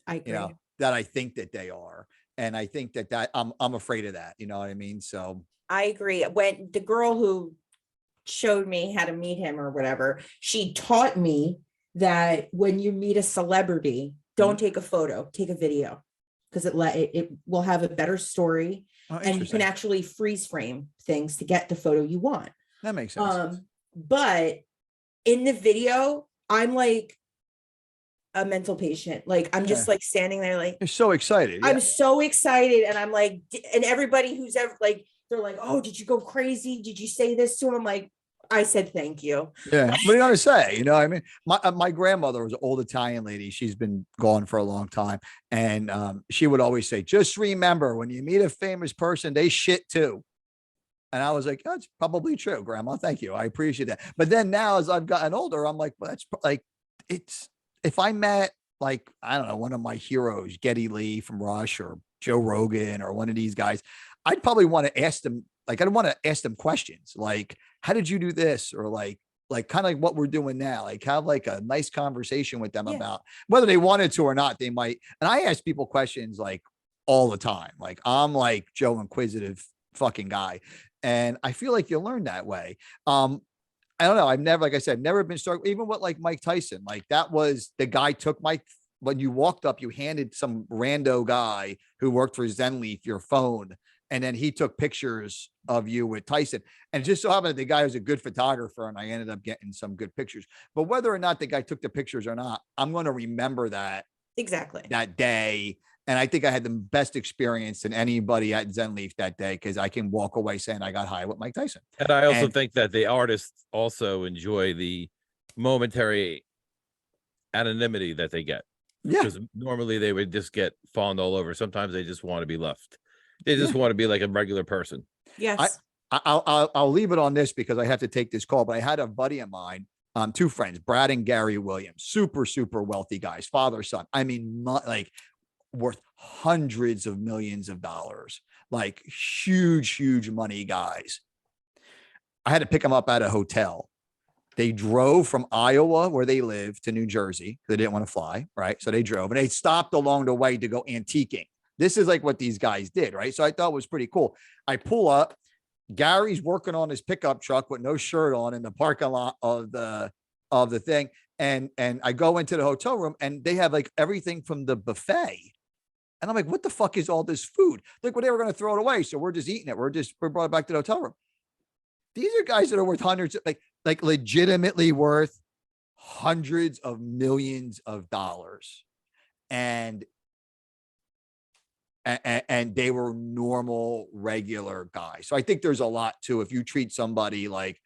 agree. that I think that they are. And I think that I'm afraid of that. You know what I mean? So I agree. When the girl who showed me how to meet him or whatever, she taught me that when you meet a celebrity, don't take a photo, take a video, because it will have a better story, and you can interesting. actually freeze frame things to get the photo you want. That makes sense. But in the video, I'm like a mental patient. Like I'm just like standing there, like You're so excited. I'm so excited, and I'm like, and everybody who's ever like, they're like, oh, did you go crazy? Did you say this to him? I'm like, I said thank you. Yeah. What are you gonna say? You know, I mean, my grandmother was an old Italian lady. She's been gone for a long time, and she would always say, "Just remember, when you meet a famous person, they shit too." And I was like, "That's probably true, Grandma. Thank you. I appreciate that." But then now, as I've gotten older, I'm like, "Well, that's like, it's if I met like I don't know one of my heroes, Geddy Lee from Rush or Joe Rogan or one of these guys, I'd probably want to ask them. Like, I'd want to ask them questions like, how did you do this? Or like kind of like what we're doing now, like have like a nice conversation with them about whether they wanted to or not. They might. And I ask people questions like all the time. Like I'm like Joe inquisitive fucking guy. And I feel like you learn that way. I don't know. I've never, like I said, never been struck, even with like Mike Tyson, like that was the guy took when you walked up, you handed some rando guy who worked for Zenleaf your phone. And then he took pictures of you with Tyson. And it just so happened that the guy was a good photographer and I ended up getting some good pictures. But whether or not the guy took the pictures or not, I'm going to remember that Exactly. that day. And I think I had the best experience than anybody at Zenleaf that day because I can walk away saying I got high with Mike Tyson. And I also think that the artists also enjoy the momentary anonymity that they get. Yeah. Because normally they would just get fawned all over. Sometimes they just want to be left. They just want to be like a regular person. Yes. I'll leave it on this because I have to take this call, but I had a buddy of mine, two friends, Brad and Gary Williams, super, super wealthy guys, father, son. I mean, like worth hundreds of millions of dollars, like huge, huge money guys. I had to pick them up at a hotel. They drove from Iowa, where they live, to New Jersey. They didn't want to fly, right? So they drove and they stopped along the way to go antiquing. This is like what these guys did, right? So I thought it was pretty cool. I pull up. Gary's working on his pickup truck with no shirt on in the parking lot of the thing. And I go into the hotel room and they have like everything from the buffet. And I'm like, what the fuck is all this food? Like, well, they were going to throw it away. So we're just eating it. We're brought it back to the hotel room. These are guys that are worth hundreds, like legitimately worth hundreds of millions of dollars. And they were normal, regular guys. So I think there's a lot too. If you treat somebody like,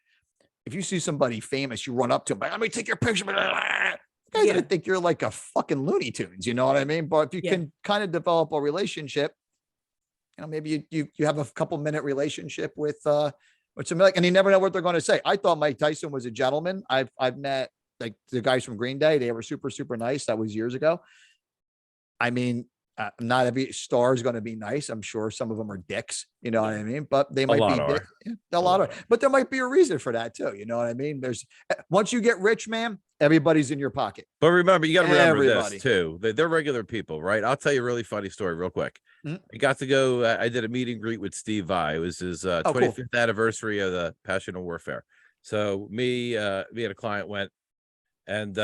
if you see somebody famous, you run up to them, like, let me take your picture. Guys, I think you're like a fucking Looney Tunes, you know what I mean? But if you can kind of develop a relationship, you know, maybe you have a couple minute relationship with somebody like, and you never know what they're going to say. I thought Mike Tyson was a gentleman. I've met like the guys from Green Day. They were super, super nice. That was years ago. I mean, not every star is going to be nice. I'm sure some of them are dicks, you know what I mean? But they might be dicks. A lot of, but there might be a reason for that too. You know what I mean? Once you get rich, man, everybody's in your pocket. But remember, you got to remember this too. They're regular people, right? I'll tell you a really funny story real quick. I got to go, I did a meet and greet with Steve Vai. It was his 25th anniversary of the Passion of Warfare. So me and a client went and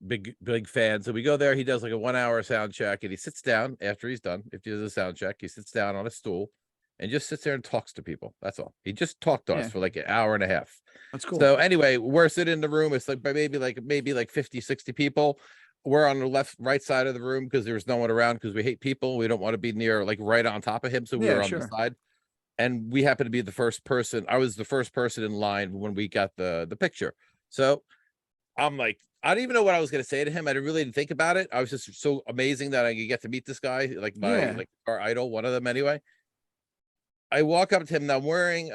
big fan. So we go there. He does like a 1 hour sound check, and he sits down after he's done. If he does a sound check, he sits down on a stool and just sits there and talks to people. That's all. He just talked to us Yeah. for like an hour and a half. That's cool. So anyway, we're sitting in the room. It's like maybe like 50, 60 people. We're on the right side of the room because there's no one around because we hate people. We don't want to be near like right on top of him. So we Yeah, were on sure. the side. And we happened to be the first person. I was the first person in line when we got the picture. So I'm like, I didn't even know what I was going to say to him. I really didn't think about it. I was just so amazing that I could get to meet this guy, like like our idol, one of them anyway. I walk up to him. Now I'm wearing,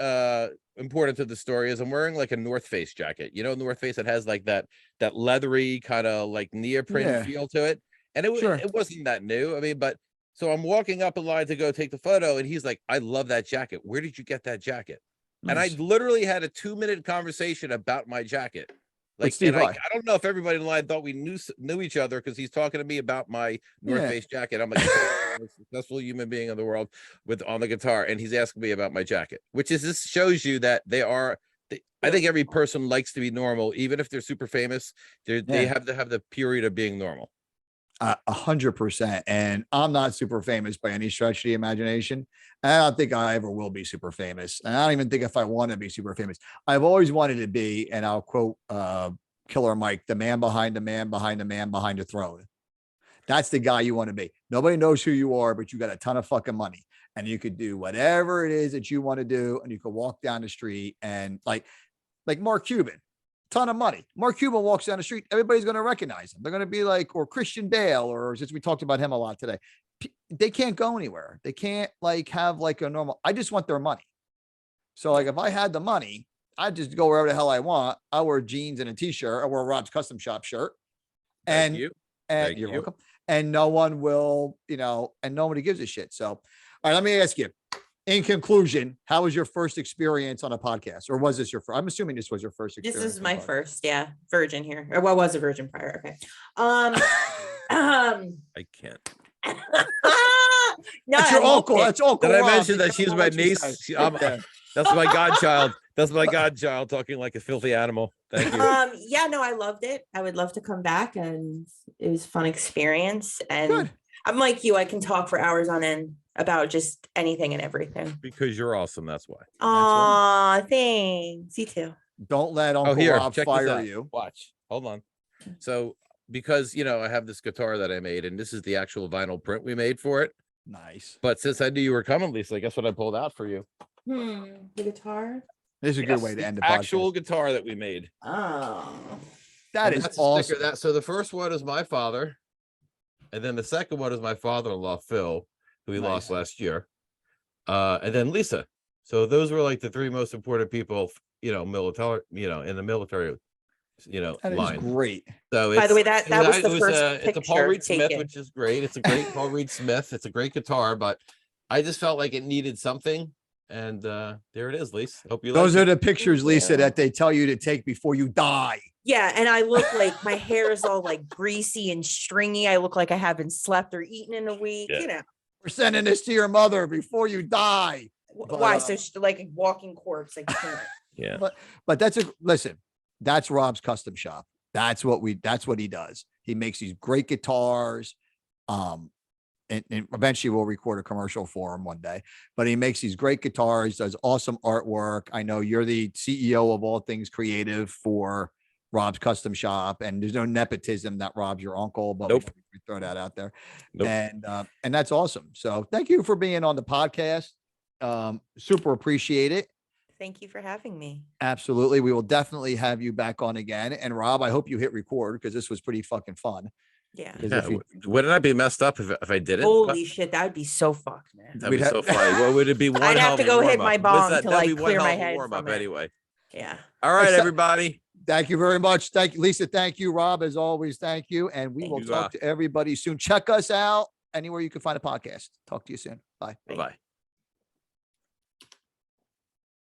important to the story is I'm wearing like a North Face jacket. You know, North Face that has like that leathery kind of like neoprene feel to it. And it wasn't that new. I mean, but so I'm walking up in line to go take the photo, and he's like, I love that jacket. Where did you get that jacket? And I literally had a 2-minute conversation about my jacket. Like, and I don't know if everybody in line thought we knew each other because he's talking to me about my North Face jacket. I'm like, the most successful human being in the world on the guitar, and he's asking me about my jacket, which is this shows you that I think every person likes to be normal, even if they're super famous. They have to have the period of being normal. 100%. And I'm not super famous by any stretch of the imagination. And I don't think I ever will be super famous. And I don't even think if I want to be super famous, I've always wanted to be, and I'll quote Killer Mike, the man behind the man behind the man behind the throne. That's the guy you want to be. Nobody knows who you are, but you got a ton of fucking money and you could do whatever it is that you want to do. And you could walk down the street and like Mark Cuban. Ton of money. Mark Cuban walks down the street. Everybody's going to recognize him. They're going to be like, or Christian Bale, or since we talked about him a lot today, they can't go anywhere. They can't like have like a normal, I just want their money. So like, if I had the money, I'd just go wherever the hell I want. I wear jeans and a t-shirt. I wear a Rob's Custom Shop shirt. And you're welcome. And no one will, and nobody gives a shit. So, all right, let me ask you, in conclusion, how was your first experience on a podcast? Or was this your first? I'm assuming this was your first experience. This is my first, virgin here. Or what was a virgin prior? Okay. I can't. No, that's your uncle. That's Uncle Did Rob. I mention that she's my niece? That's my godchild. That's my godchild talking like a filthy animal. Thank you. No, I loved it. I would love to come back, and it was a fun experience. And good. I'm like you, I can talk for hours on end about just anything and everything. Because you're awesome. That's why. Aw, thanks. You too. Don't let Uncle Rob fire you. Watch. Hold on. So, because, I have this guitar that I made, and this is the actual vinyl print we made for it. Nice. But since I knew you were coming, Lisa, guess what I pulled out for you? The guitar? This is a good way to end the podcast. Actual guitar that we made. Oh. That is awesome. So the first one is my father. And then the second one is my father-in-law, Phil, who we lost last year. And then Lisa. So those were like the three most important people, military, in the military, that line. Is great. So by the way, that was the first picture it's a Paul Reed taken. Smith, which is great. It's a great Paul Reed Smith. It's a great guitar, but I just felt like it needed something. And there it is, Lisa. Hope you like those are the pictures, Lisa, that they tell you to take before you die. Yeah, and I look like my hair is all like greasy and stringy. I look like I haven't slept or eaten in a week. Yeah. We're sending this to your mother before you die. Why? So she's like a walking corpse. Like, yeah. But listen, that's Rob's Custom Shop. That's what he does. He makes these great guitars. And eventually we'll record a commercial for him one day, but he makes these great guitars, does awesome artwork. I know you're the CEO of all things creative for Rob's Custom Shop, and there's no nepotism that Rob's your uncle, but nope. we throw that out there. Nope. And that's awesome. So thank you for being on the podcast. Super appreciate it. Thank you for having me. Absolutely. We will definitely have you back on again. And Rob, I hope you hit record because this was pretty fucking fun. Yeah. Wouldn't I be messed up if I didn't? Holy shit, that would be so fucked, man. That'd be so funny. What would it be? I'd have to go hit my bong to like clear my head warm up anyway. Yeah. All right, everybody. Thank you very much. Thank you, Lisa. Thank you, Rob. As always, thank you. And we will talk to everybody soon. Check us out anywhere you can find a podcast. Talk to you soon. Bye. Bye.